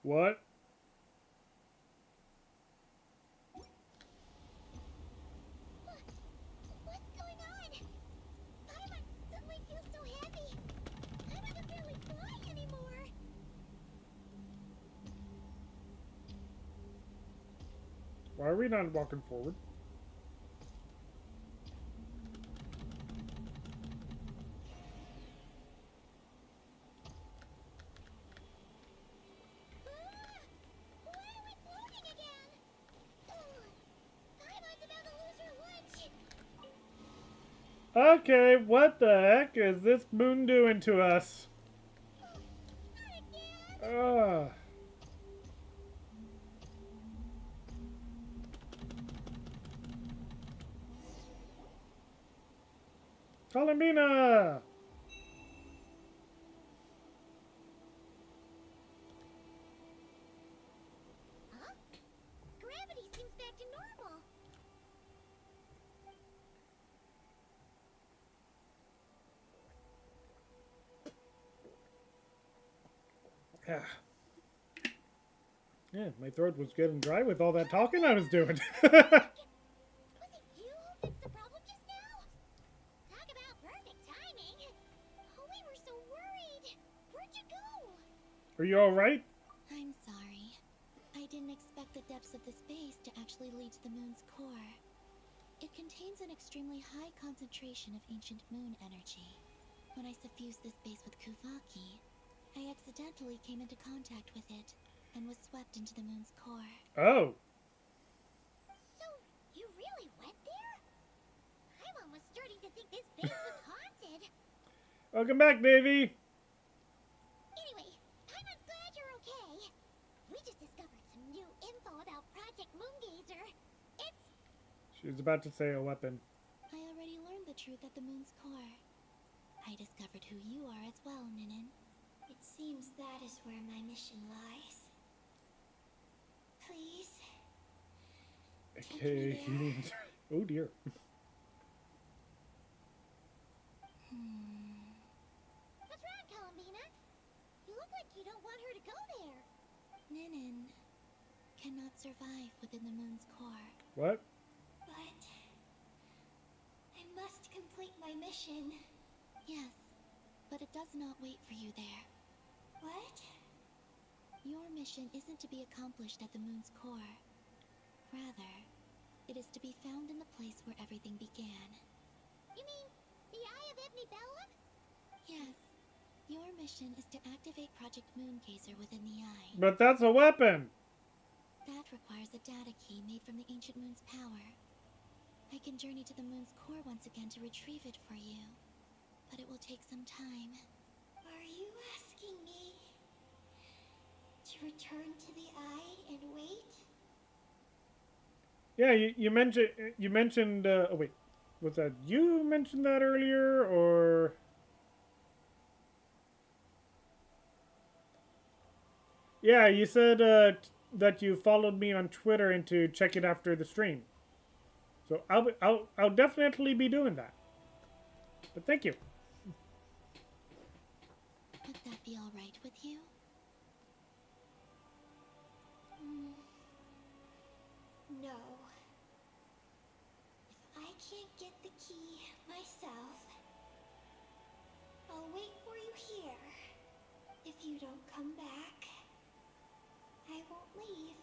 What? What's going on? Paimon suddenly feels so heavy. Paimon can barely fly anymore. Why are we not walking forward? Why are we floating again? Ugh. Paimon's about to lose her lunch. Okay, what the heck is this moon doing to us? Not again. Ugh. Columbina! Huh? Gravity seems back to normal. Yeah. Yeah, my throat was getting dry with all that talking I was doing. Was it you who fixed the problem just now? Talk about perfect timing. Oh, we were so worried. Where'd you go? Are you alright? I'm sorry. I didn't expect the depths of the space to actually lead to the moon's core. It contains an extremely high concentration of ancient moon energy. When I suffused this base with Kuvaki, I accidentally came into contact with it and was swept into the moon's core. Oh. So, you really went there? Paimon was starting to think this base was haunted. Welcome back, baby! Anyway, Paimon's glad you're okay. We just discovered some new info about Project Moongazer. It's... She was about to say a weapon. I already learned the truth at the moon's core. I discovered who you are as well, Ninnin. It seems that is where my mission lies. Please. Okay. Oh dear. What's wrong, Columbina? You look like you don't want her to go there. Ninnin cannot survive within the moon's core. What? But I must complete my mission. Yes, but it does not wait for you there. What? Your mission isn't to be accomplished at the moon's core. Rather, it is to be found in the place where everything began. You mean the Eye of Ebony Bellum? Yes, your mission is to activate Project Moongazer within the eye. But that's a weapon! That requires a data key made from the ancient moon's power. I can journey to the moon's core once again to retrieve it for you, but it will take some time. Are you asking me to return to the eye and wait? Yeah, you mentioned oh wait. Was that you mentioned that earlier or yeah, you said that you followed me on Twitter and to check it after the stream. So I'll definitely be doing that. But thank you. Would that be all right with you? No. If I can't get the key myself, I'll wait for you here. If you don't come back, I won't leave.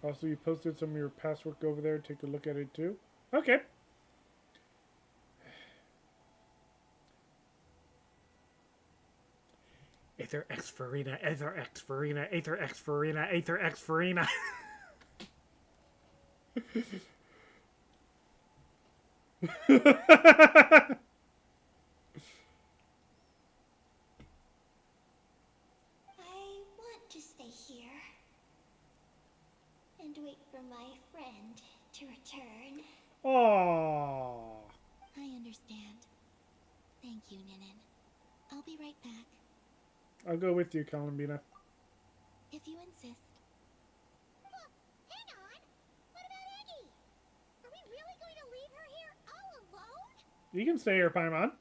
Also, you posted some of your past work over there. Take a look at it too. Okay. Aether X Farina, Aether X Farina, Aether X Farina, Aether X Farina. I want to stay here and wait for my friend to return. Aww. I understand. Thank you, Ninnin. I'll be right back. I'll go with you, Columbina. If you insist. Well, hang on. What about Eggie? Are we really going to leave her here all alone? You can stay here, Paimon.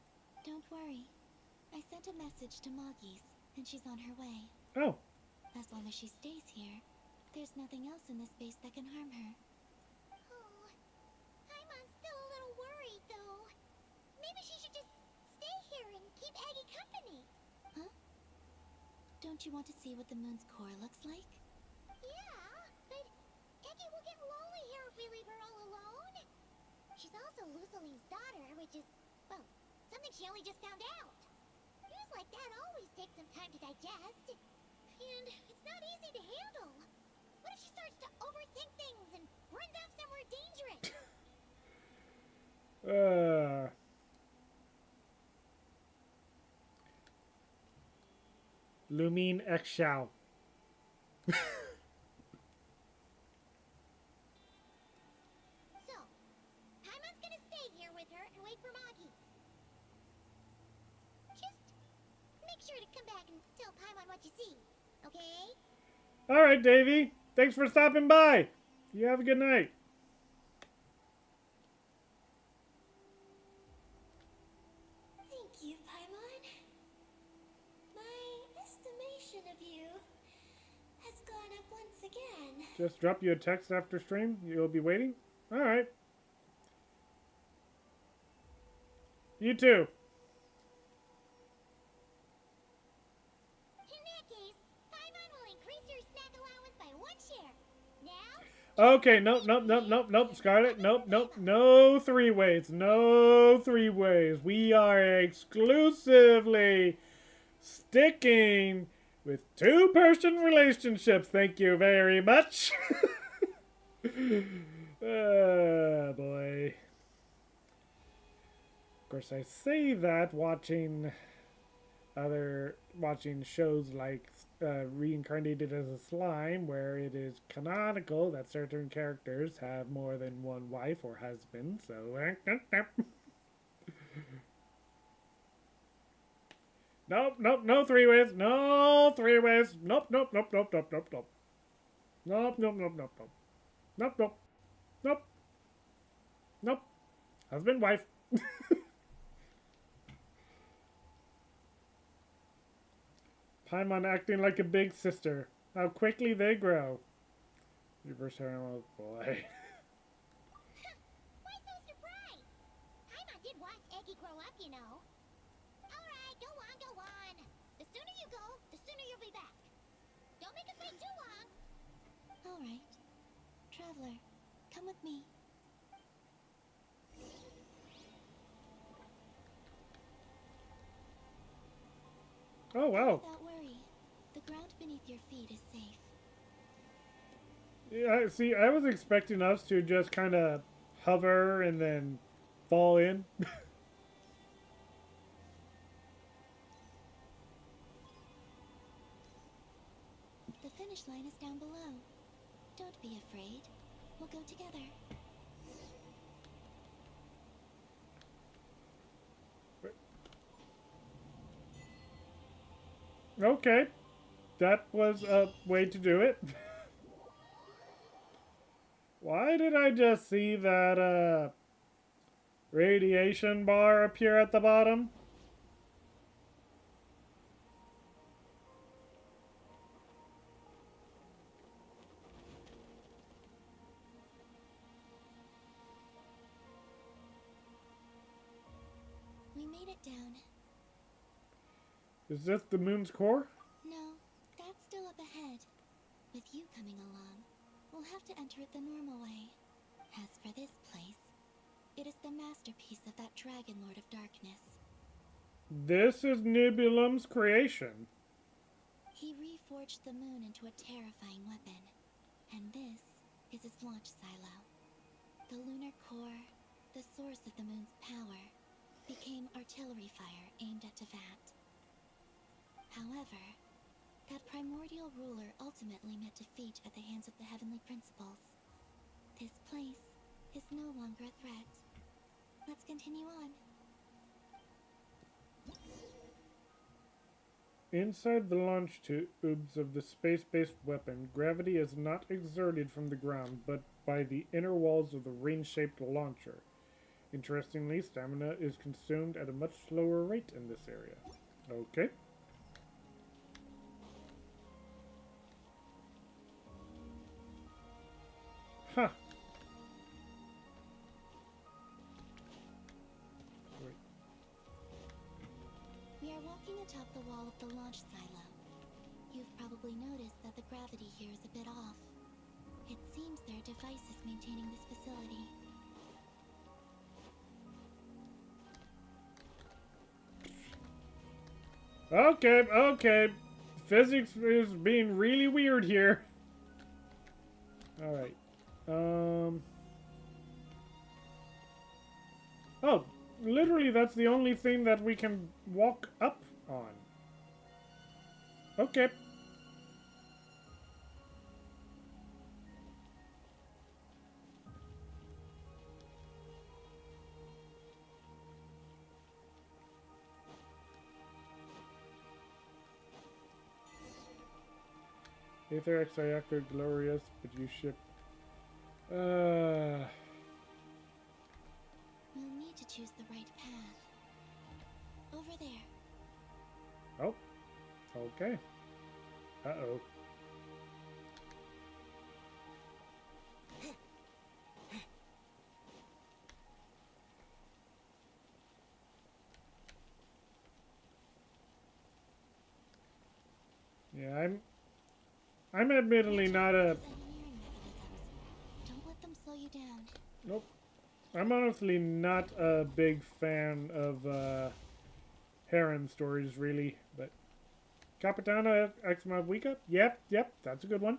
Don't worry. I sent a message to Moggy's, and she's on her way. Oh, As long as she stays here, there's nothing else in this base that can harm her. Oh, Paimon's still a little worried, though. Maybe she should just stay here and keep Eggie company. Huh? Don't you want to see what the moon's core looks like? Yeah, but Eggie will get lonely here if we leave her all alone. She's also Lusaling's daughter, which is, well, something she only just found out. News like that always takes some time to digest. And it's not easy to handle. What if she starts to overthink things and runs off somewhere dangerous? Lumine X Xiao. So, Paimon's gonna stay here with her and wait for Moggy's. Just make sure to come back and tell Paimon what you see, okay? All right, Davy. Thanks for stopping by. You have a good night. Thank you, Paimon. My estimation of you has gone up once again. Just drop you a text after stream. You'll be waiting. All right. You too. In that case, Paimon will increase your snack allowance by 1 share. Now, Okay, nope, Scarlet, nope. No three ways. No three ways. We are exclusively sticking with two-person relationships. Thank you very much. Oh, boy. Of course, I say that watching shows like Reincarnated as a Slime, where it is canonical that certain characters have more than one wife or husband, so nope, no three ways, no three ways, nope. Husband, wife. Paimon acting like a big sister. How quickly they grow. Reverse harem, oh boy. why so surprised? Paimon did watch Eggie grow up, you know. Alright, go on. The sooner you go, the sooner you'll be back. Don't make us wait too long. All right. Traveler, come with me. Oh wow. Without worry. The ground beneath your feet is safe. Yeah, see, I was expecting us to just kind of hover and then fall in. The finish line is down below. Don't be afraid. We'll go together. Okay. That was a way to do it. Why did I just see that radiation bar appear at the bottom? We made it down. Is this the moon's core? No, that's still up ahead. With you coming along, we'll have to enter it the normal way. As for this place, it is the masterpiece of that Dragon Lord of Darkness. This is Nibulum's creation. He reforged the moon into a terrifying weapon, and this is its launch silo. The lunar core, the source of the moon's power, became artillery fire aimed at Tevat. However, that primordial ruler ultimately met defeat at the hands of the heavenly principles. This place is no longer a threat. Let's continue on. Inside the launch tubes of the space-based weapon, gravity is not exerted from the ground, but by the inner walls of the ring-shaped launcher. Interestingly, stamina is consumed at a much slower rate in this area. Okay. Huh. Wait. We are walking atop the wall of the launch silo. You've probably noticed that the gravity here is a bit off. It seems there are devices maintaining this facility. Okay, okay. Physics is being really weird here. Alright. Oh, literally that's the only thing that we can walk up on. Okay. Aether Exayaka Glorious, but you ship. We'll need to choose the right path. Over there. Oh. Okay. Uh-oh. Yeah, I'm admittedly not a... Engineering mechanisms. Don't let them slow you down. Nope. I'm honestly not a big fan of harem stories, really, but Capitana Ex Mavuika? Yep, that's a good one.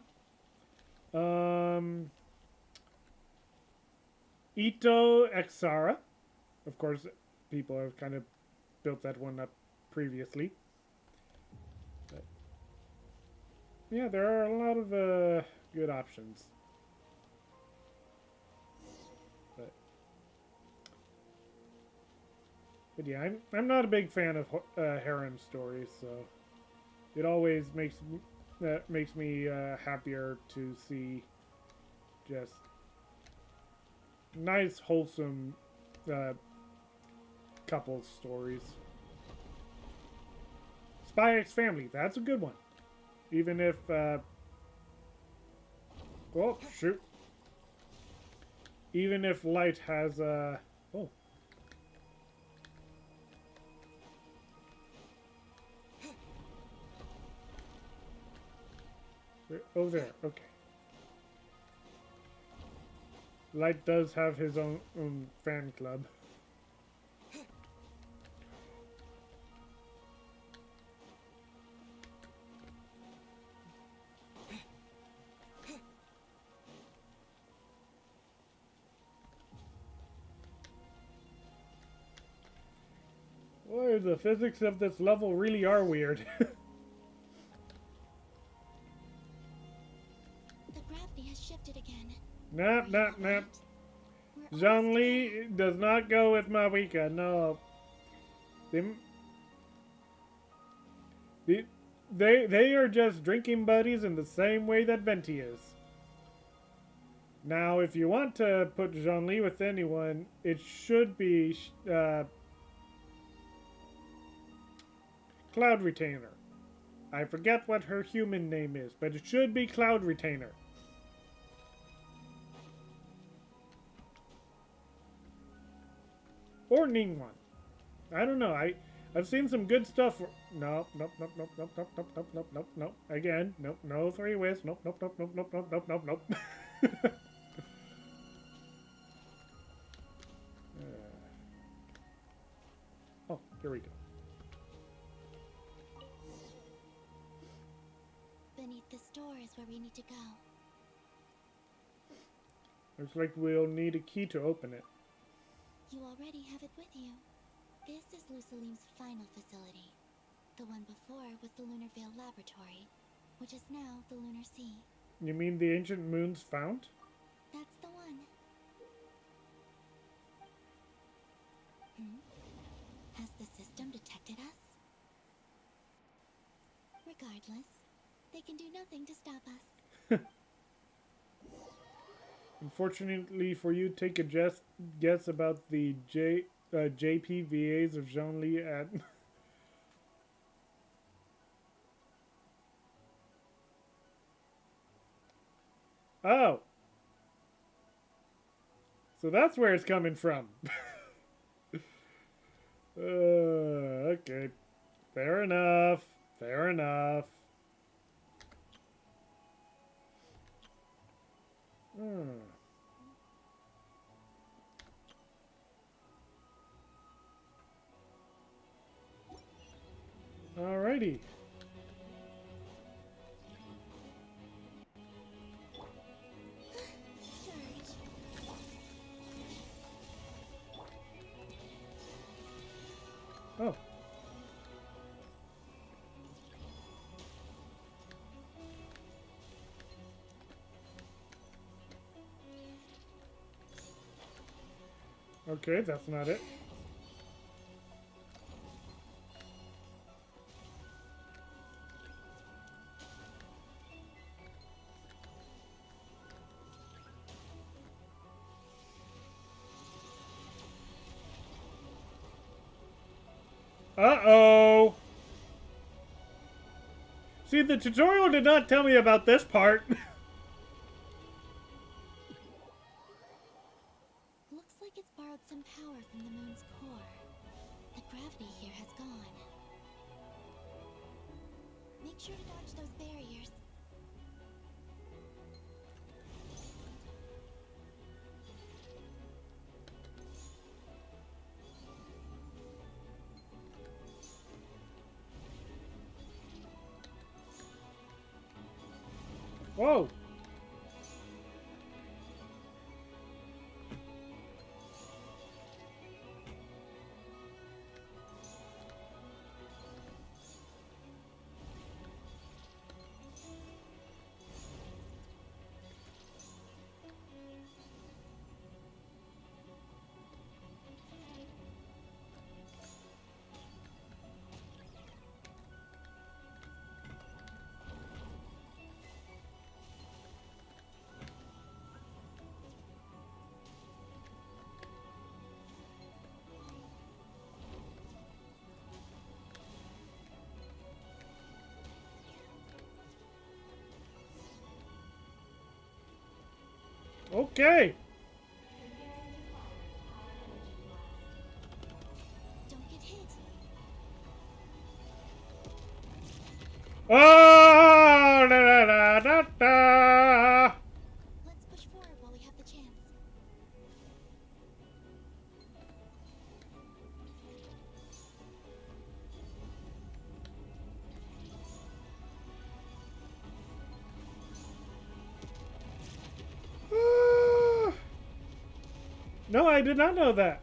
Ito Exara. Of course, people have kind of built that one up previously. But yeah, there are a lot of good options. But yeah, I'm not a big fan of harem stories, so it always makes me happier to see just nice, wholesome couple stories. Spy X Family, that's a good one. Even if, oh shoot, even if Light has oh. Oh, there. Okay. Light does have his own fan club. Boy, the physics of this level really are weird. Shifted again. Nope. Zhongli does not go with Mavuika, no. They are just drinking buddies in the same way that Venti is. Now, if you want to put Zhongli with anyone, it should be Cloud Retainer. I forget what her human name is, but it should be Cloud Retainer. Or Ningguang. I don't know. I've seen some good stuff. Nope. Again, nope. No 3 ways. Nope. Oh, here we go. Beneath this door is where we need to go. Looks like we'll need a key to open it. You already have it with you. This is Lusalim's final facility. The one before was the Lunar Veil Laboratory, which is now the Lunar Sea. You mean the ancient moons found? That's the one. Has the system detected us? do nothing to stop us. Unfortunately for you, take a guess about the JPVAs of Zhongli at... Oh! So that's where it's coming from. Okay. Fair enough. Fair enough. Alrighty. Surge. Oh. Okay, that's not it. Uh-oh! See, the tutorial did not tell me about this part. Looks like it's borrowed some power from the moon's core. The gravity here has gone. Make sure to dodge those barriers. Whoa! Okay! Don't get hit. Oh! Da, da, da, da, da. Let's push forward while we have the chance. Ah. No, I did not know that.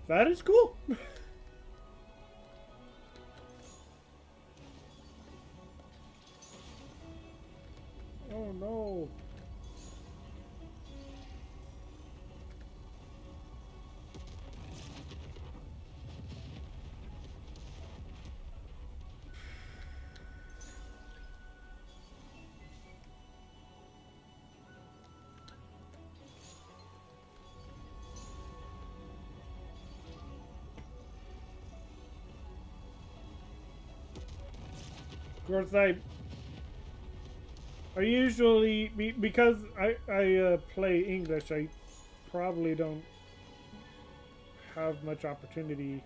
That is cool. Oh no. Of course, I usually because I play English. I probably don't have much opportunity.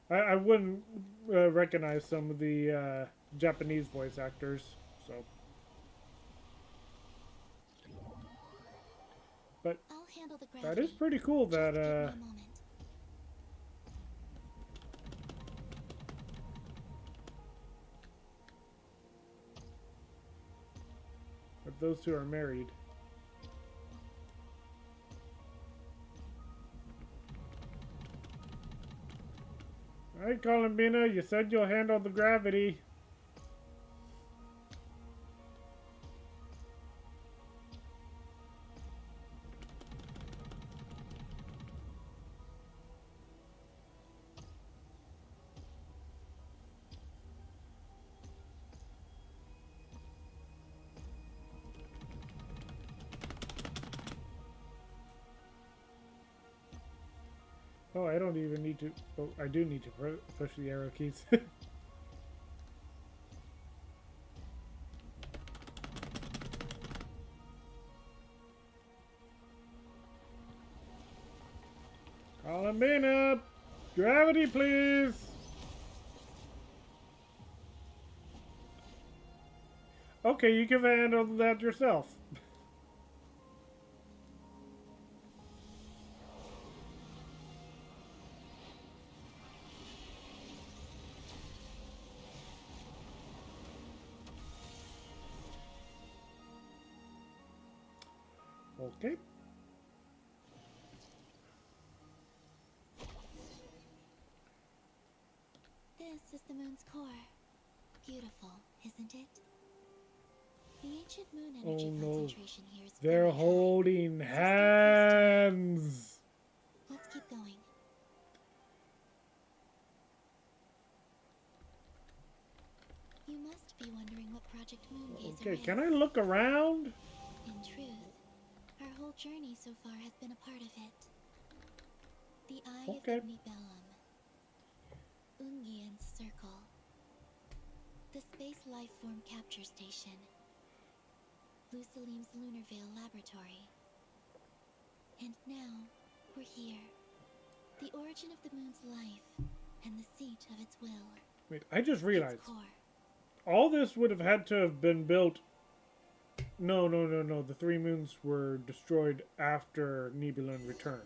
I wouldn't recognize some of the Japanese voice actors, so. But I'll handle the that gravity. is pretty cool Just that give me a moment. that those two are married. Alright, Columbina, you said you'll handle the gravity. Oh, I don't even need to. Oh, I do need to push the arrow keys. Columbina! Gravity, please! Okay, you can handle that yourself. Okay. This is the moon's core. Beautiful, isn't it? The ancient moon energy Oh no. concentration here is They're very high. holding So stay close to me. hands. Let's keep going. You must be wondering what Project Moongazer Okay, is. can I look around? In truth, our whole journey so far has been a part of it. The Eye Okay. of Ibnibellum. Ungian's Circle. The Space Lifeform Capture Station. Lusalim's Lunarvale Laboratory. And now, we're here. The origin of the moon's life, and the seat of its will. Wait, I just realized. Its core. All this would have had to have been built. No. The three moons were destroyed after Nibelung returned.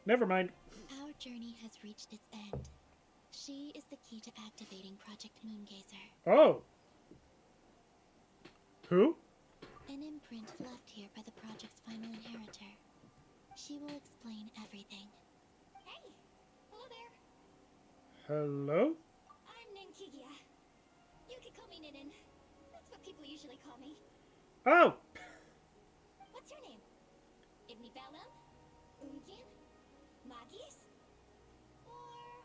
Never mind. Our journey has reached its end. She is the key to activating Project Moongazer. Oh. Who? An imprint left here by the project's final inheritor. She will explain everything. Hey, hello there. Hello? I'm Ninkigia. You can call me Ninnin. That's what people usually call me. Oh. What's your name? Ibnibellum? Ungian? Magis? Or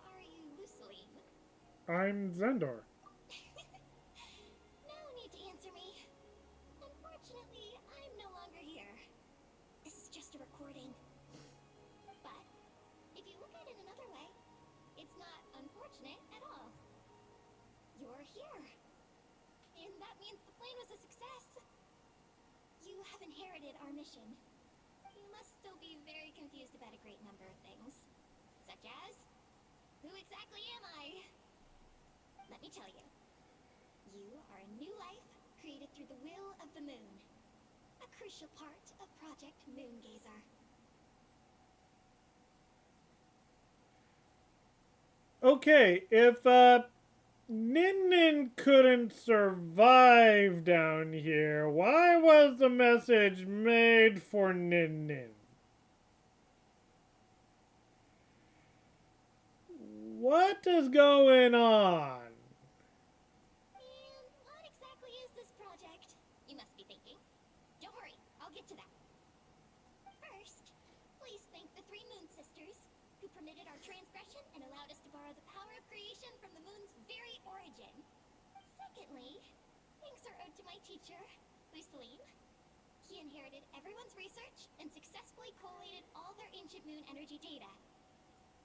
are you Lusalim? I'm Zendor. No need to answer me. Unfortunately, I'm no longer here. This is just a recording. But, if you look at it another way, it's not unfortunate at all. You're here. And that means the plan was a success. You have inherited our mission. You must still be very confused about a great number of things. Such as, who exactly am I? Let me tell you. You are a new life created through the will of the moon. A crucial part of Project Moongazer. Okay, if Ninnin couldn't survive down here, why was the message made for Ninnin? What is going on? And what exactly is this project? You must be thinking. Don't worry, I'll get to that. First, please thank the three Moon Sisters, who permitted our transgression and allowed us to borrow the power of creation from the moon's very origin. Secondly, thanks are owed to my teacher, Lusalim. He inherited everyone's research and successfully collated all their ancient moon energy data.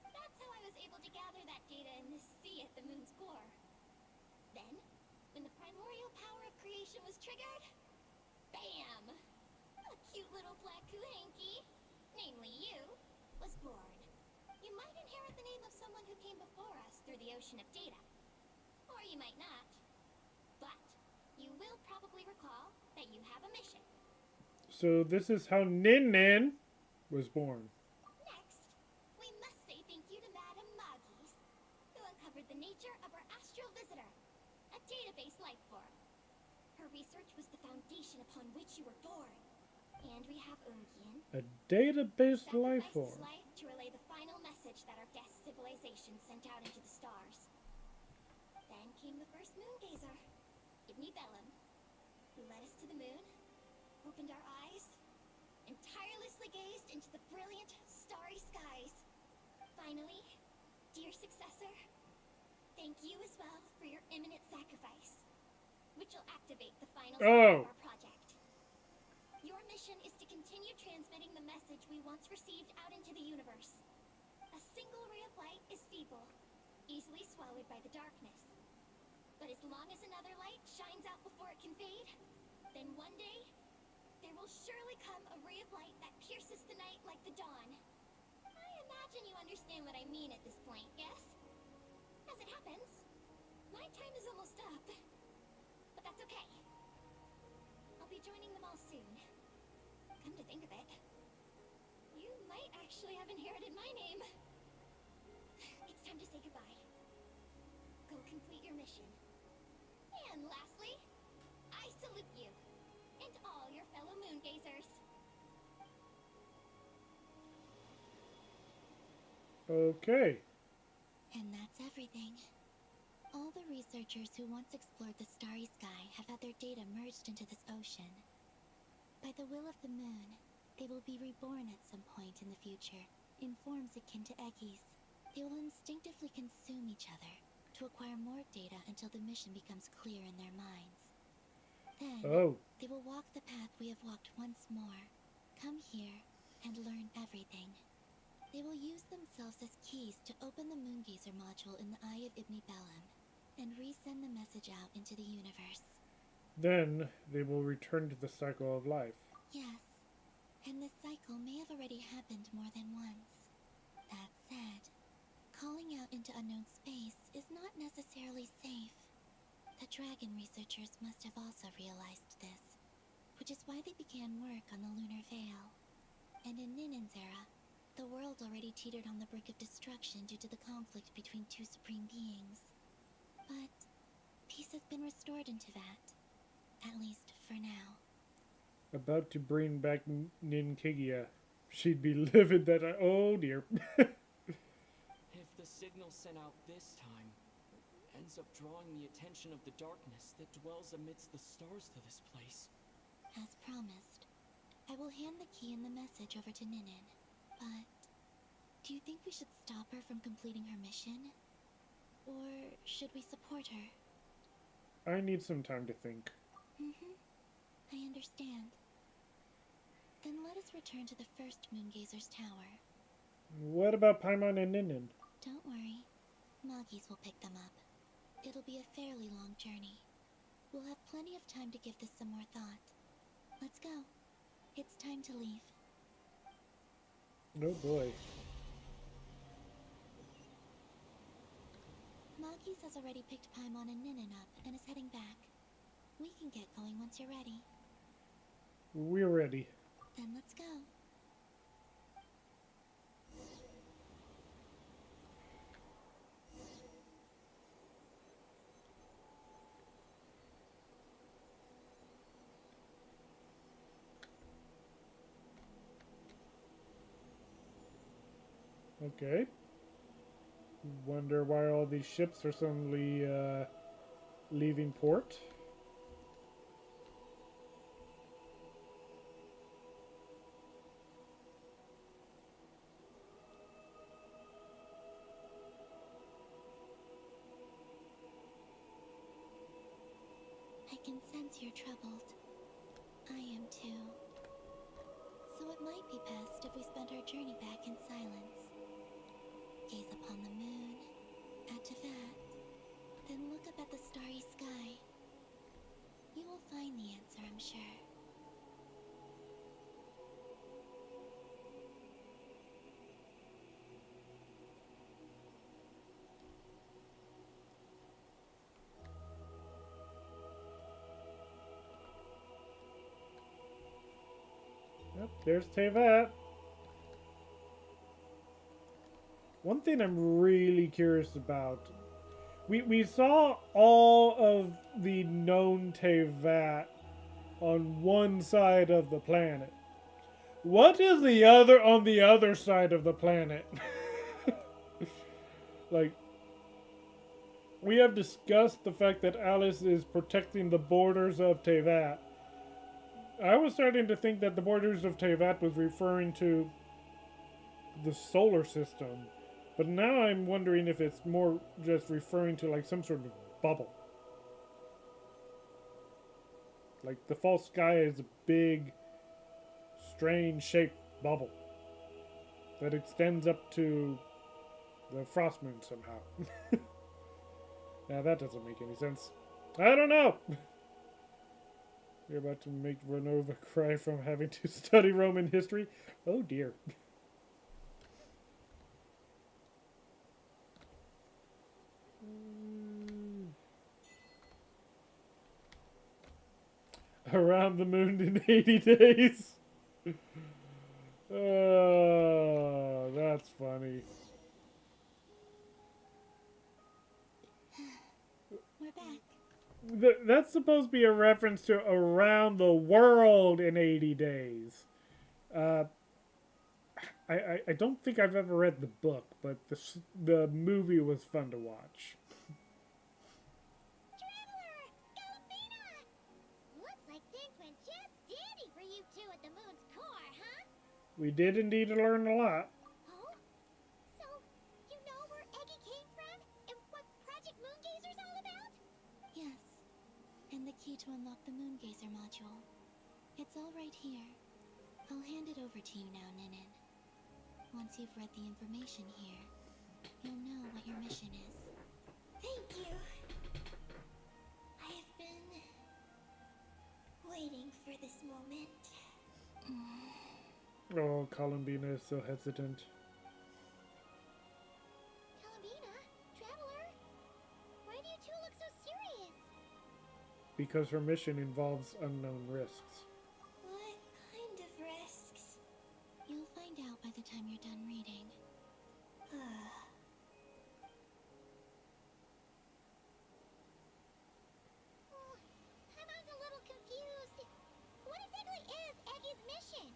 That's how I was able to gather that data in this sea at the moon's core. Then, when the primordial power of creation was triggered, bam! A cute little black kuhanky, namely you, was born. You might inherit the name of someone who came before us through the ocean of data. Or you might not. But, you will probably recall that you have a mission. So this is how Ninnin was born. Next, we must say thank you to Madame Magis, who uncovered the nature of our astral visitor, a database life form. Her research was the foundation upon which you were born. And we have Ungian, A database life sacrificed form. his life to relay the final message that our guest civilization sent out into the stars. Then came the first Moongazer, Ibnibellum, who led us to the moon, opened our eyes, and tirelessly gazed into the brilliant, starry skies. Finally, dear successor, thank you as well for your imminent sacrifice, which will activate the final step of our project. Your mission is to continue transmitting the message we once received out into the universe. A single ray of light is feeble, easily swallowed by the darkness. But as long as another light shines out before it can fade, then one day, there will surely come a ray of light that pierces the night like the dawn. I imagine you understand what I mean at this point, yes? As it happens, my time is almost up. But that's okay. I'll be joining them all soon. Come to think of it, you might actually have inherited my name. It's time to say goodbye. Go complete your mission. And lastly, I salute you, and all your fellow Moongazers. Okay. And that's everything. All the researchers who once explored the starry sky have had their data merged into this ocean. By the will of the moon, they will be reborn at some point in the future, in forms akin to eggies. They will instinctively consume each other to acquire more data until the mission becomes clear in their minds. Then, they will walk the path we have walked once more, come here, and learn everything. They will use themselves as keys to open the Moongazer module in the Eye of Ibni Bellum, and resend the message out into the universe. Then they will return to the cycle of life. Yes, and this cycle may have already happened more than once. That said, calling out into unknown space is not necessarily safe. The dragon researchers must have also realized this, which is why they began work on the lunar veil. And in Ninnin's era, the world already teetered on the brink of destruction due to the conflict between two supreme beings. But peace has been restored in Teyvat, at least for now. About to bring back Ninkigia. She'd be livid that I... Oh dear. If the signal sent out this time ends up drawing the attention of the darkness that dwells amidst the stars to this place. As promised, I will hand the key and the message over to Ninnin. But do you think we should stop her from completing her mission? Or should we support her? I need some time to think. I understand. Then let us return to the first Moongazer's tower. What about Paimon and Ninnin? Don't worry. Moggies will pick them up. It'll be a fairly long journey. We'll have plenty of time to give this some more thought. Let's go. It's time to leave. Oh boy. Moggies has already picked Paimon and Ninnin up and is heading back. We can get going once you're ready. We're ready. Then let's go. Okay. Wonder why all these ships are suddenly leaving port. I can sense you're troubled. I am too. So it might be best if we spend our journey back in silence. Gaze upon the moon, at Teyvat, then look up at the starry sky. You will find the answer, I'm sure. Yep, there's Teyvat. One thing I'm really curious about. We saw all of the known Teyvat on one side of the planet. What is the other on the other side of the planet? Like, we have discussed the fact that Alice is protecting the borders of Teyvat. I was starting to think that the borders of Teyvat was referring to the solar system. But now I'm wondering if it's more just referring to like some sort of bubble. Like the false sky is a big, strange shaped bubble that extends up to The frost moon somehow. Now that doesn't make any sense. I don't know. You're about to make Renova cry from having to study Roman history. Oh dear. Around the moon in 80 days. Oh, that's funny. We're back. That's supposed to be a reference to around the world in 80 days. I don't think I've ever read the book, but the movie was fun to watch. Traveler! Columbina! Looks like things went just dandy for you two at the moon's core, huh? We did indeed learn a lot. Oh? So, you know where Eggy came from? And what Project Moongazer's all about? Yes. And the key to unlock the Moongazer module. It's all right here. I'll hand it over to you now, Ninnin. Once you've read the information here, you'll know what your mission is. Thank you. I have been waiting for this moment. Oh, Columbina is so hesitant. Columbina? Traveler? Why do you two look so serious? Because her mission involves unknown risks. What kind of risks? You'll find out by the time you're done reading. Paimon's a little confused. What exactly is Eggy's mission?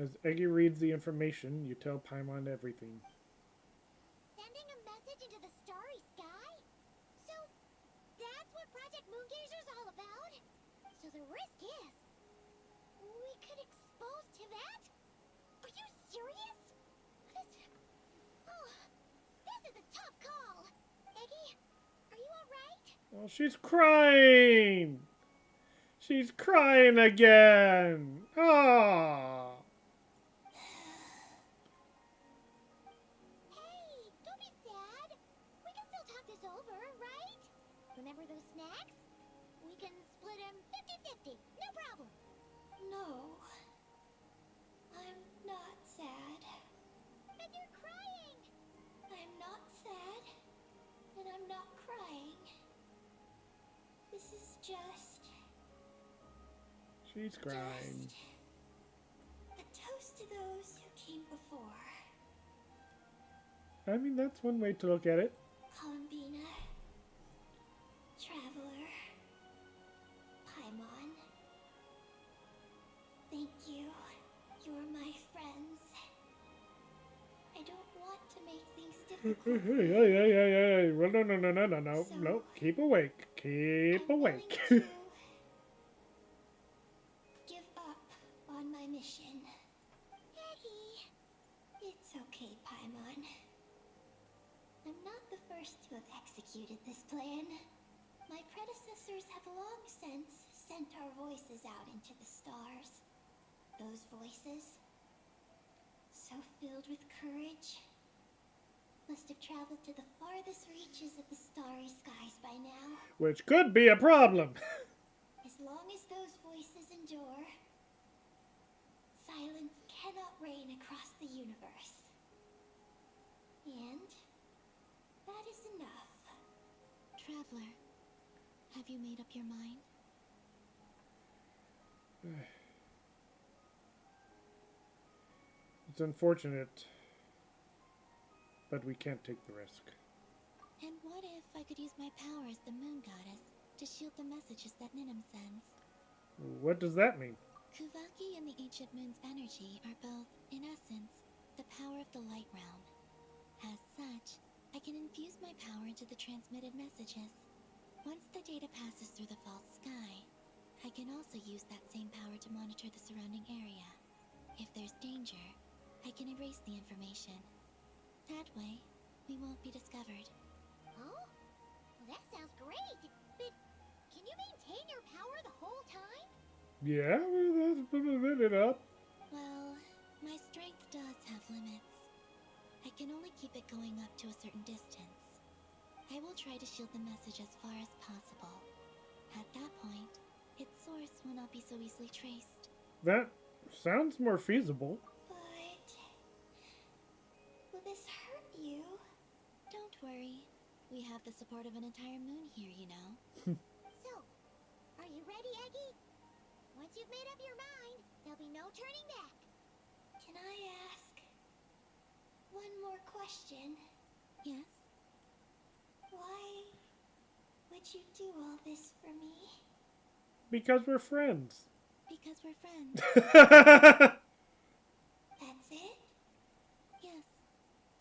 As Eggy reads the information, you tell Paimon everything. Sending a message into the starry sky? So, that's what Project Moongazer's all about? So the risk is, we could expose to that? Are you serious? This is a tough call. Eggy, are you alright? Oh, she's crying! She's crying again! Ah! Hey, don't be sad. We can still talk this over, right? Remember those snacks? We can split them 50-50, no problem. No. I'm not sad. And you're crying. I'm not sad. And I'm not crying. This is just She's crying. a toast to those who came before. I mean, that's one way to look at it. Columbina, Traveler, Paimon. Thank you. You're my friends. I don't want to make things difficult. Hey. Well, no. So- No, keep awake. Keep I'm awake. willing to give up on my mission. Eggy. It's okay, Paimon. I'm not the first to have executed this plan. My predecessors have long since sent our voices out into the stars. Those voices, so filled with courage, must have traveled to the farthest reaches of the starry skies by now. Which could be a problem. As long as those voices endure, silence cannot reign across the universe. And that is enough. Traveler, have you made up your mind? It's unfortunate, but we can't take the risk. And what if I could use my power as the moon goddess to shield the messages that Ninnin sends? What does that mean? Kuvaki and the ancient moon's energy are both, in essence, the power of the light realm. As such, I can infuse my power into the transmitted messages. Once the data passes through the false sky, I can also use that same power to monitor the surrounding area. If there's danger, I can erase the information. That way, we won't be discovered. Oh? Well, that sounds great. But can you maintain your power the whole time? Yeah, well, that's putting it up. Well, my strength does have limits. I can only keep it going up to a certain distance. I will try to shield the message as far as possible. At that point, its source will not be so easily traced. That sounds more feasible. But will this hurt you? Don't worry. We have the support of an entire moon here, you know. So, are you ready, Eggie? Once you've made up your mind, there'll be no turning back. Can I ask one more question? Yes? Why would you do all this for me? Because we're friends. Because we're friends. That's it? Yes.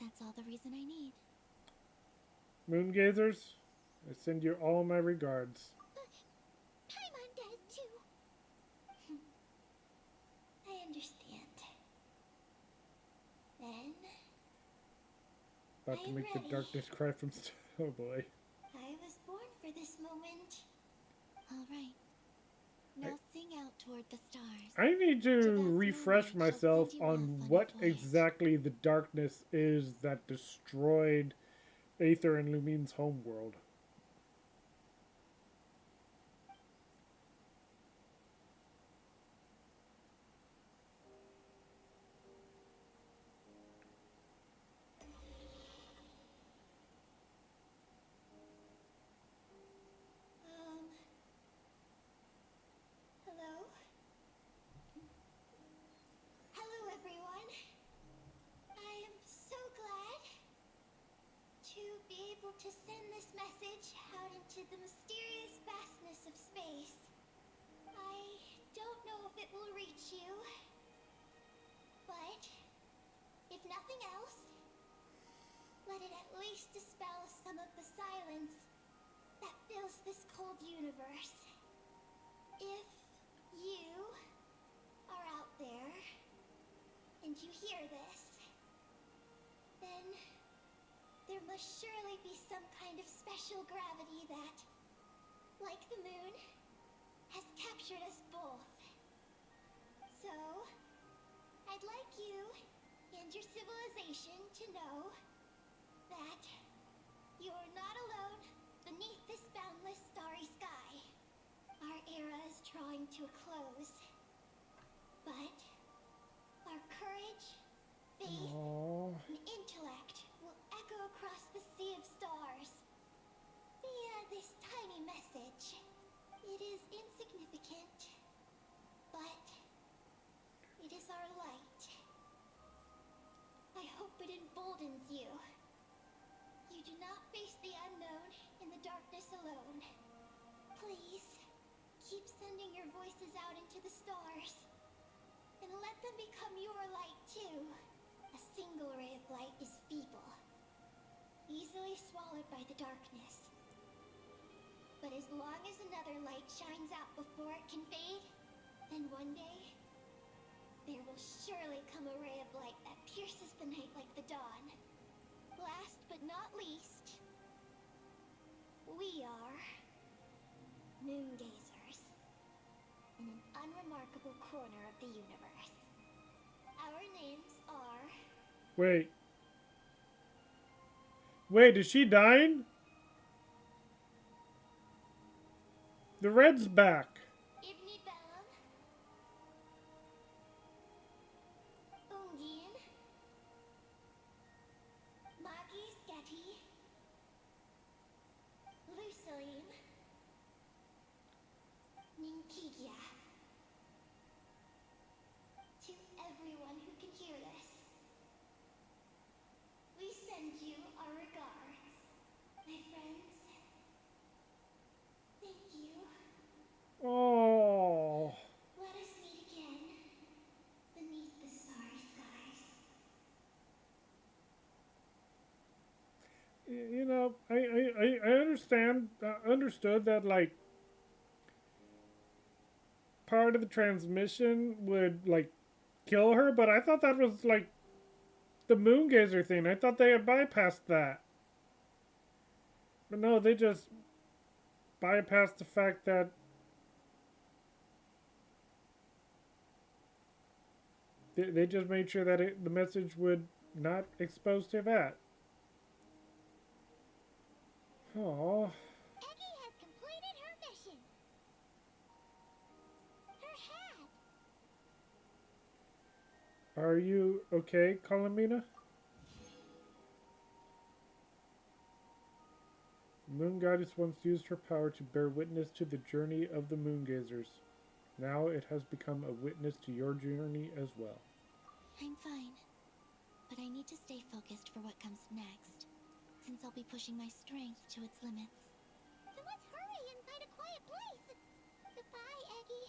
That's all the reason I need. Moongazers, I send you all my regards. Paimon does too. I understand. Then About to I'm make ready. the darkness cry from... Oh boy. I was born for this moment. All right. Now sing out toward the stars. I need To to that refresh moment shall myself send you off on on what your voyage. exactly the darkness is that destroyed Aether and Lumine's homeworld. Hello? Hello, everyone. I am so glad to be able to send this message out into the mysterious vastness of space. I don't know if it will reach you, but if nothing else, let it at least dispel some of the silence that fills this cold universe. If you are out there and you hear this, then there must surely be some kind of special gravity that, like the moon, has captured us both. So, I'd like you and your civilization to know that you're not alone beneath this boundless starry sky. Our era is drawing to a close, but our courage, faith, Aww. and intellect will echo across the sea of stars via this tiny message. It is insignificant, but it is our light. I hope it emboldens you. You do not face the unknown in the darkness alone. Please, keep sending your voices out into the stars, and let them become your light too. A single ray of light is feeble, easily swallowed by the darkness. But as long as another light shines out before it can fade, then one day, there will surely come a ray of light that pierces the night like the dawn. Last but not least, we are Moongazers, in an unremarkable corner of the universe. Our names are... Wait. Wait, is she dying? The red's back. Ibni Bellum, Ungin, Magis Getty, Lucilim, Ninkigia. To everyone who can hear this, we send you our regards. My friends, thank you. Oh. Let us meet again beneath the starry skies. You know, I understand, understood that, like, part of the transmission would, like, kill her, but I thought that was, like, the Moongazer thing. I thought they had bypassed that. But no, they just bypassed the fact that They just made sure that the message would not expose Tevat. Oh. Eggy has completed her mission. Her hat. Are you okay, Columbina? The Moon Goddess once used her power to bear witness to the journey of the Moongazers. Now it has become a witness to your journey as well. I'm fine, but I need to stay focused for what comes next, since I'll be pushing my strength to its limits. Then let's hurry and find a quiet place. Goodbye, Eggy.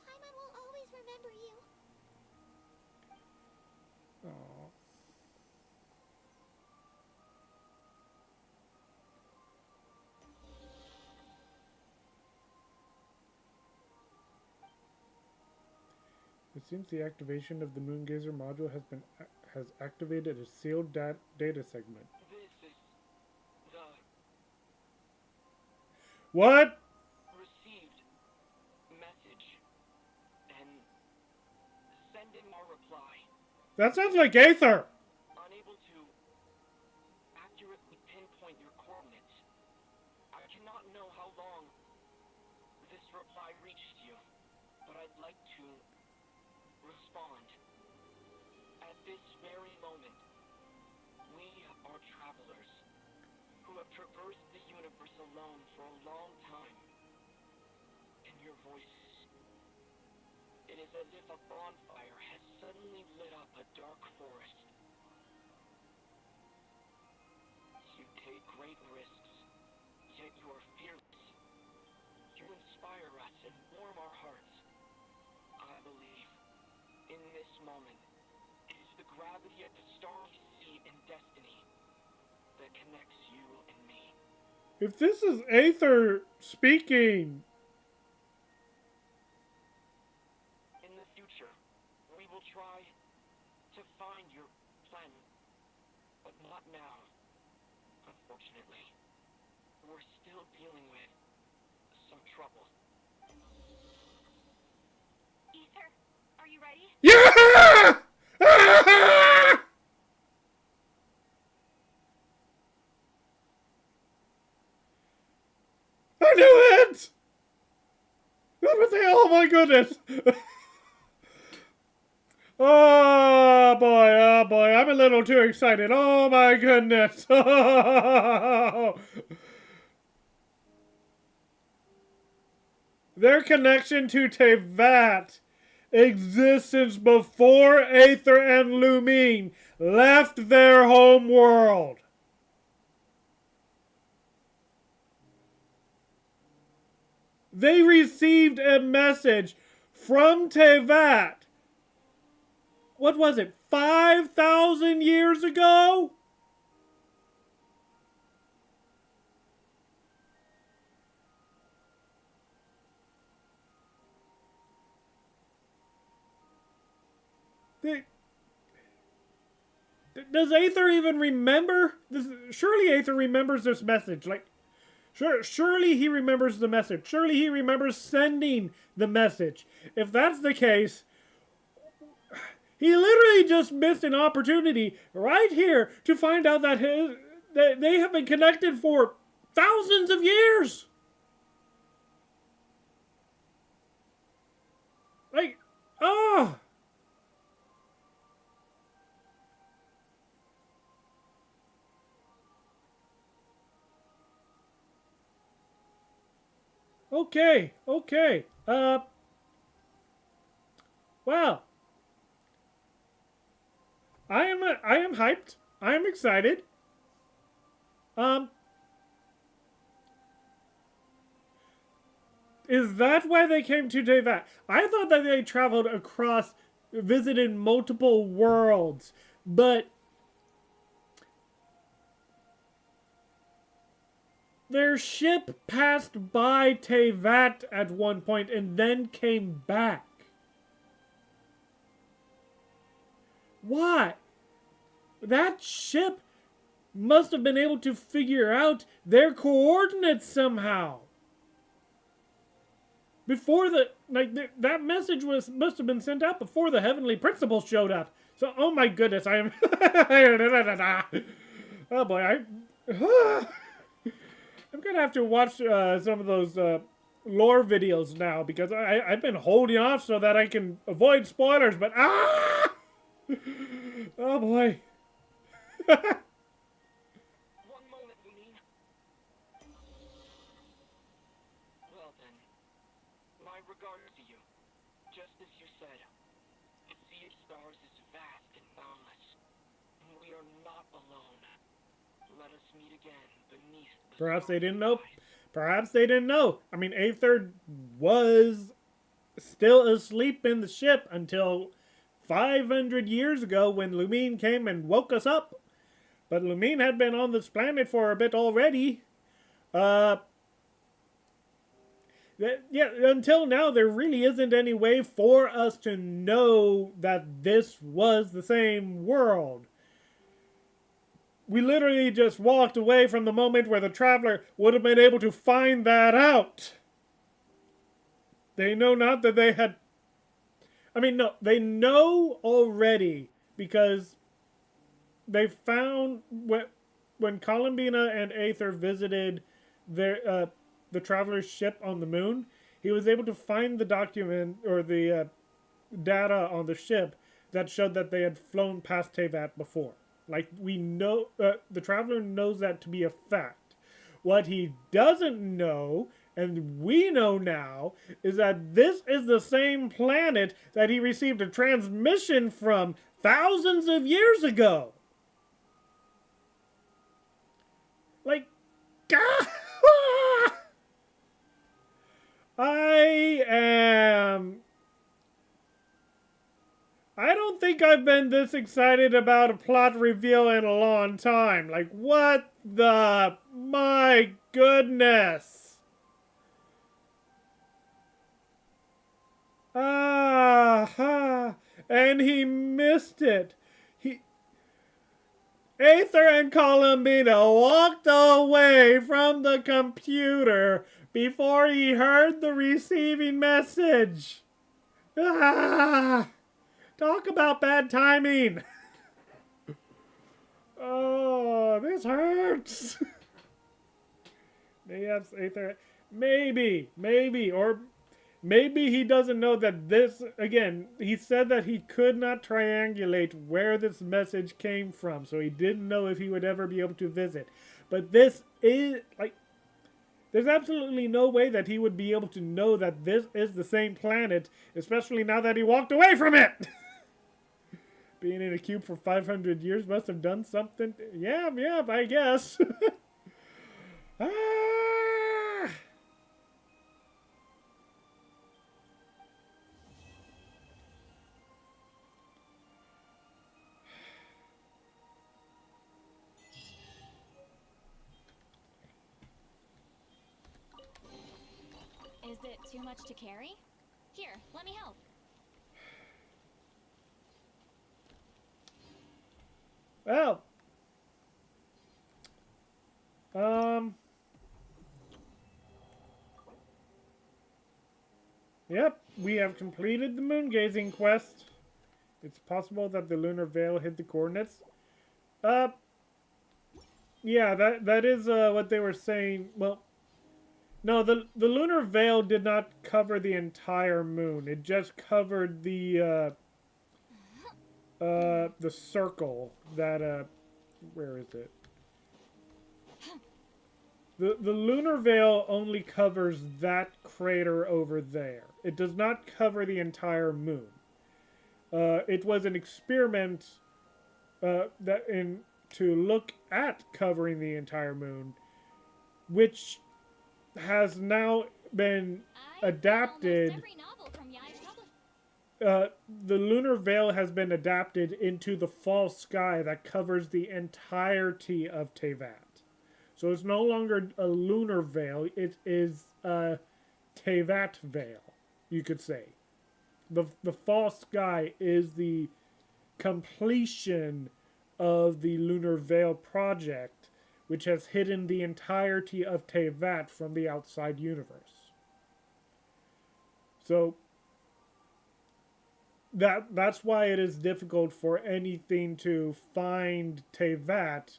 Paimon will always remember you. Aww. It seems the activation of the Moongazer module has activated a sealed data segment. This is the What? received message. And sending our reply. That sounds like Aether. Unable to accurately pinpoint your coordinates. I cannot know how long this reply reached you, but I'd like to respond. At this very moment, we are travelers who have traversed the universe alone for a long time. And your voice, it is as if a bonfire has suddenly lit up a dark forest. You take great risks, yet you are fearless. You inspire us and warm our hearts. I believe, in this moment, it is the gravity of the stars we see in destiny that connects you and me. If this is Aether speaking, In the future, we will try to find your planet, but not now. Unfortunately, we're still dealing with some trouble. Ether, are you ready? yeah! Ah! I knew it! That was oh my goodness! Oh boy, I'm a little too excited. Oh my goodness! Their connection to Tevat exists since before Aether and Lumine left their home world. They received a message from Tevat. What was it? 5,000 years ago? Does Aether even remember this? Surely Aether remembers this message. Like, surely he remembers the message. Surely he remembers sending the message. If that's the case, he literally just missed an opportunity right here to find out that they have been connected for thousands of years. Like, oh. Okay. Well, I am hyped. I am excited. Is that why they came to Tevat? I thought that they traveled across, visited multiple worlds, but their ship passed by Tevat at one point and then came back. Why? That ship must have been able to figure out their coordinates somehow. before the that message must have been sent out before the heavenly principal showed up. So, oh my goodness, I am. Oh boy, I'm gonna have to watch some of those lore videos now because I've been holding off so that I can avoid spoilers. But oh boy. One moment, Ninnin. Well then, my regards to you. Just as you said, the sea of stars is vast and boundless. We are not alone. Let us meet again beneath the Perhaps they didn't starry know. skies. Perhaps they didn't know. I mean, Aether was still asleep in the ship until 500 years ago when Lumine came and woke us up. But Lumine had been on this planet for a bit already. Yeah, until now, there really isn't any way for us to know that this was the same world. We literally just walked away from the moment where the Traveler would have been able to find that out. They know not that they had... I mean, no, they know already because they found when Columbina and Aether visited their the Traveler's ship on the moon, he was able to find the document or the data on the ship that showed that they had flown past Tevat before. Like, we know, the Traveler knows that to be a fact. What he doesn't know, and we know now, is that this is the same planet that he received a transmission from thousands of years ago. Like, I don't think I've been this excited about a plot reveal in a long time. Like, what the... My goodness. And he missed it. Aether and Columbina walked away from the computer before he heard the receiving message. Talk about bad timing. Oh, this hurts. Yes, Aether. Maybe, or maybe he doesn't know that this, again, he said that he could not triangulate where this message came from, so he didn't know if he would ever be able to visit. But this is, like, there's absolutely no way that he would be able to know that this is the same planet, especially now that he walked away from it. Being in a cube for 500 years must have done something. Yeah, I guess. Is it too much to carry? Here, let me help. Well. Yep, we have completed the moon-gazing quest. It's possible that the lunar veil hid the coordinates. Yeah, that is what they were saying. Well, no, the lunar veil did not cover the entire moon. It just covered the circle that where is it? The lunar veil only covers that crater over there. It does not cover the entire moon. It was an experiment to look at covering the entire moon, which has now been adapted. The lunar veil has been adapted into the false sky that covers the entirety of Tevat. So it's no longer a lunar veil, it is a Tevat veil, you could say. The false sky is the completion of the lunar veil project, which has hidden the entirety of Tevat from the outside universe. So that's why it is difficult for anything to find Tevat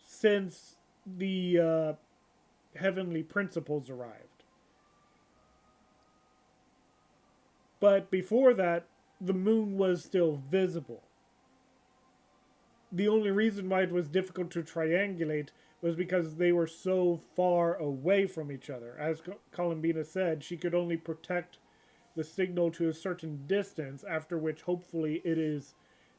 since the heavenly principles arrived. But before that, the moon was still visible. The only reason why it was difficult to triangulate was because they were so far away from each other. As Columbina said, she could only protect the signal to a certain distance, after which hopefully it is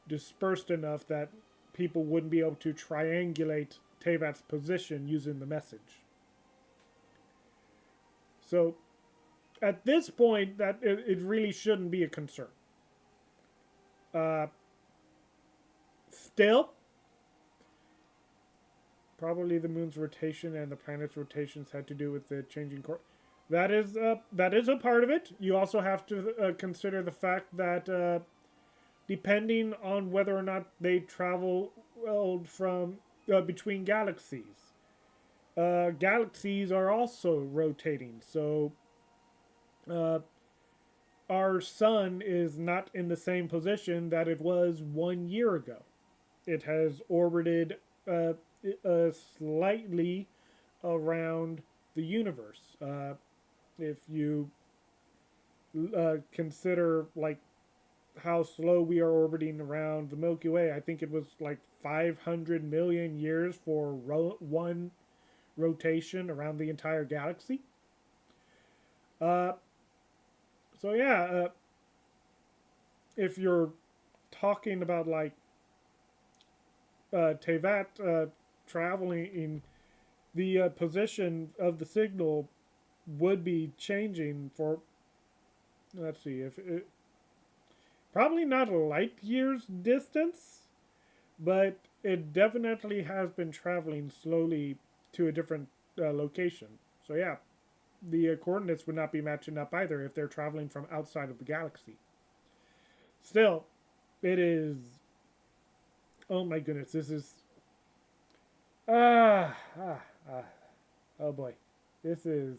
dispersed enough that people wouldn't be able to triangulate Tevat's position using the message. So at this point, that it really shouldn't be a concern. Still, probably the moon's rotation and the planet's rotations had to do with the changing course. That is a part of it. You also have to consider the fact that depending on whether or not they traveled from between galaxies, galaxies are also rotating. So our sun is not in the same position that it was 1 year ago. It has orbited slightly around the universe. If you consider like how slow we are orbiting around the Milky Way, I think it was like 500 million years for one rotation around the entire galaxy. So yeah, if you're talking about like Tevat traveling in the position of the signal would be changing for, let's see, if it, probably not a light year's distance, but it definitely has been traveling slowly to a different location. So yeah, the coordinates would not be matching up either if they're traveling from outside of the galaxy. Still, it is, oh my goodness, this is ah, ah, ah. Oh boy. This is,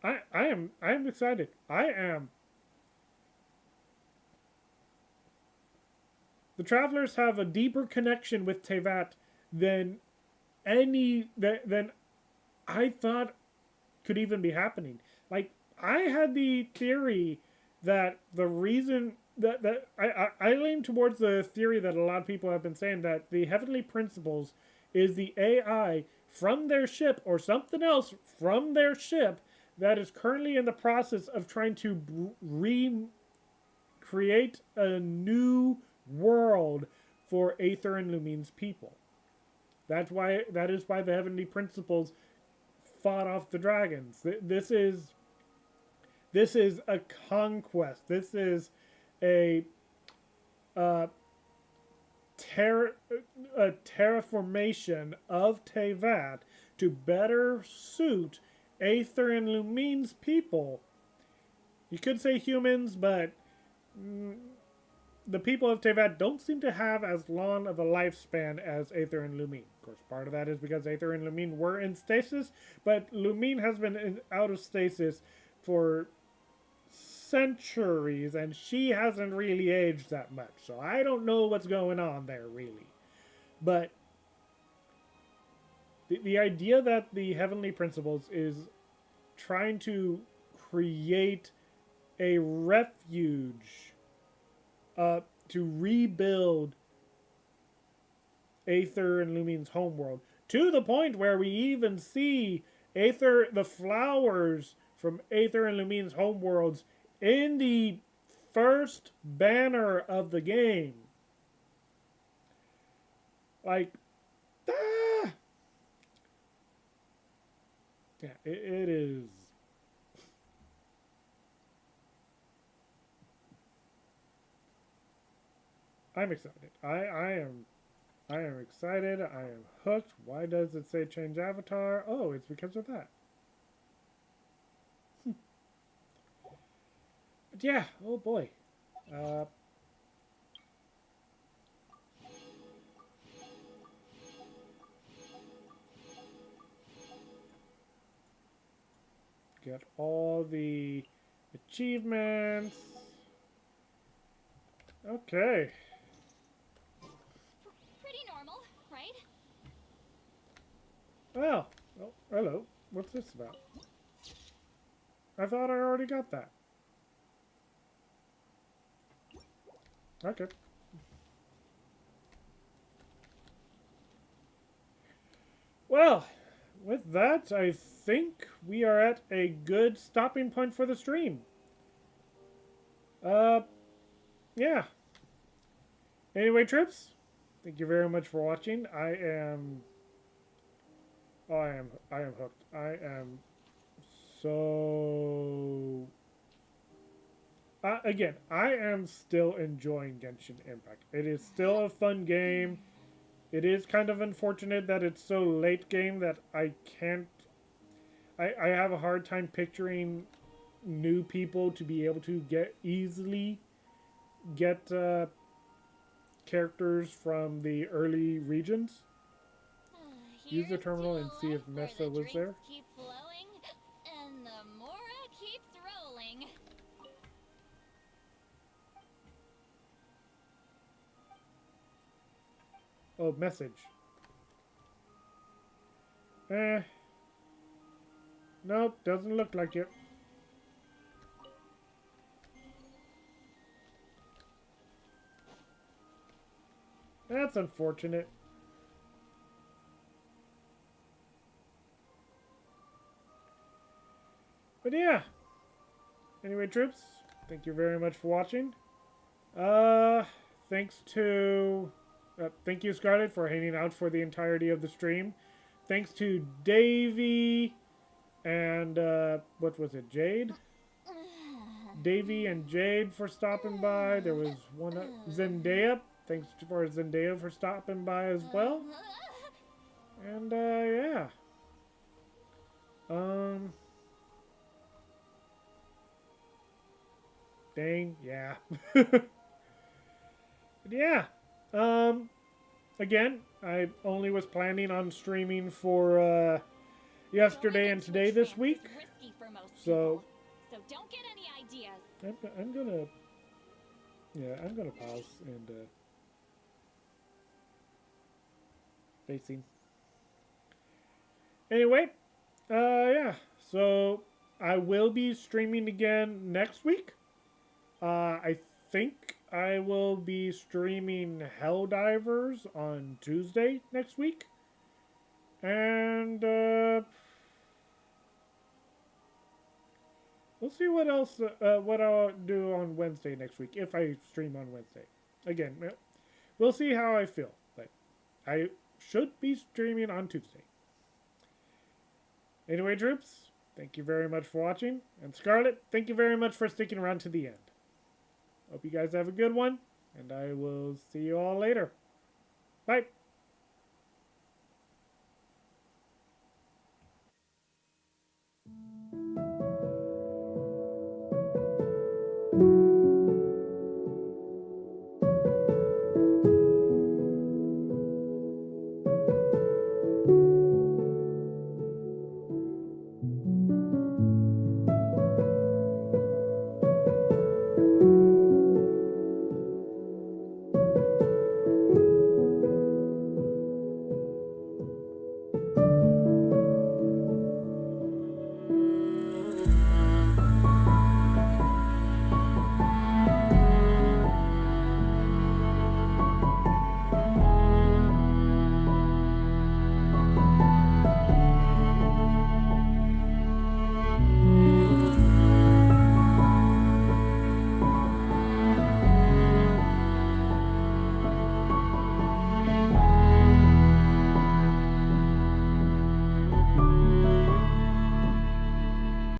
I am excited. I am. The travelers have a deeper connection with Tevat than than I thought could even be happening. Like, I had the theory that the reason that I lean towards the theory that a lot of people have been saying, that the heavenly principles is the AI from their ship or something else from their ship that is currently in the process of trying to recreate a new world for Aether and Lumine's people. That is why the heavenly principles fought off the dragons. This is a conquest. This is a terraformation of Tevat to better suit Aether and Lumine's people. You could say humans, but the people of Tevat don't seem to have as long of a lifespan as Aether and Lumine. Of course, part of that is because Aether and Lumine were in stasis, but Lumine has been out of stasis for centuries, and she hasn't really aged that much. So I don't know what's going on there, really. But the idea that the heavenly principles is trying to create a refuge to rebuild Aether and Lumine's homeworld, to the point where we even see the flowers from Aether and Lumine's homeworlds in the first banner of the game. Like, yeah, it is. I'm excited. I am excited. I am hooked. Why does it say change avatar? Oh, it's because of that. But yeah, oh boy. Get all the achievements. Okay. Pretty normal, right? Well, oh, hello. What's this about? I thought I already got that. Okay. Well, with that, I think we are at a good stopping point for the stream. Yeah. Anyway, Trips, thank you very much for watching. I am hooked. I am so... again, I am still enjoying Genshin Impact. It is still a fun game. It is kind of unfortunate that it's so late game that I can't... I have a hard time picturing new people to be able to easily get characters from the early regions. Use the terminal and see if Mesa was there. Keep flowing, and the Mora keeps rolling. Oh, message. Nope, doesn't look like it. That's unfortunate. But yeah. Anyway, troops, thank you very much for watching. Thank you, Scarlett, for hanging out for the entirety of the stream. Thanks to Davey and, what was it, Jade? Davey and Jade for stopping by. There was one, Zendaya. Thanks for Zendaya for stopping by as well. And, yeah. Dang, yeah. Yeah. Again, I only was planning on streaming for, yesterday and today this week. So don't get any ideas. I'm gonna pause and, facing. Anyway, yeah. So I will be streaming again next week. I think I will be streaming Helldivers on Tuesday next week. And, we'll see what else, what I'll do on Wednesday next week, if I stream on Wednesday. Again, we'll see how I feel. But I should be streaming on Tuesday. Anyway, troops, thank you very much for watching. And Scarlett, thank you very much for sticking around to the end. Hope you guys have a good one, and I will see you all later. Bye.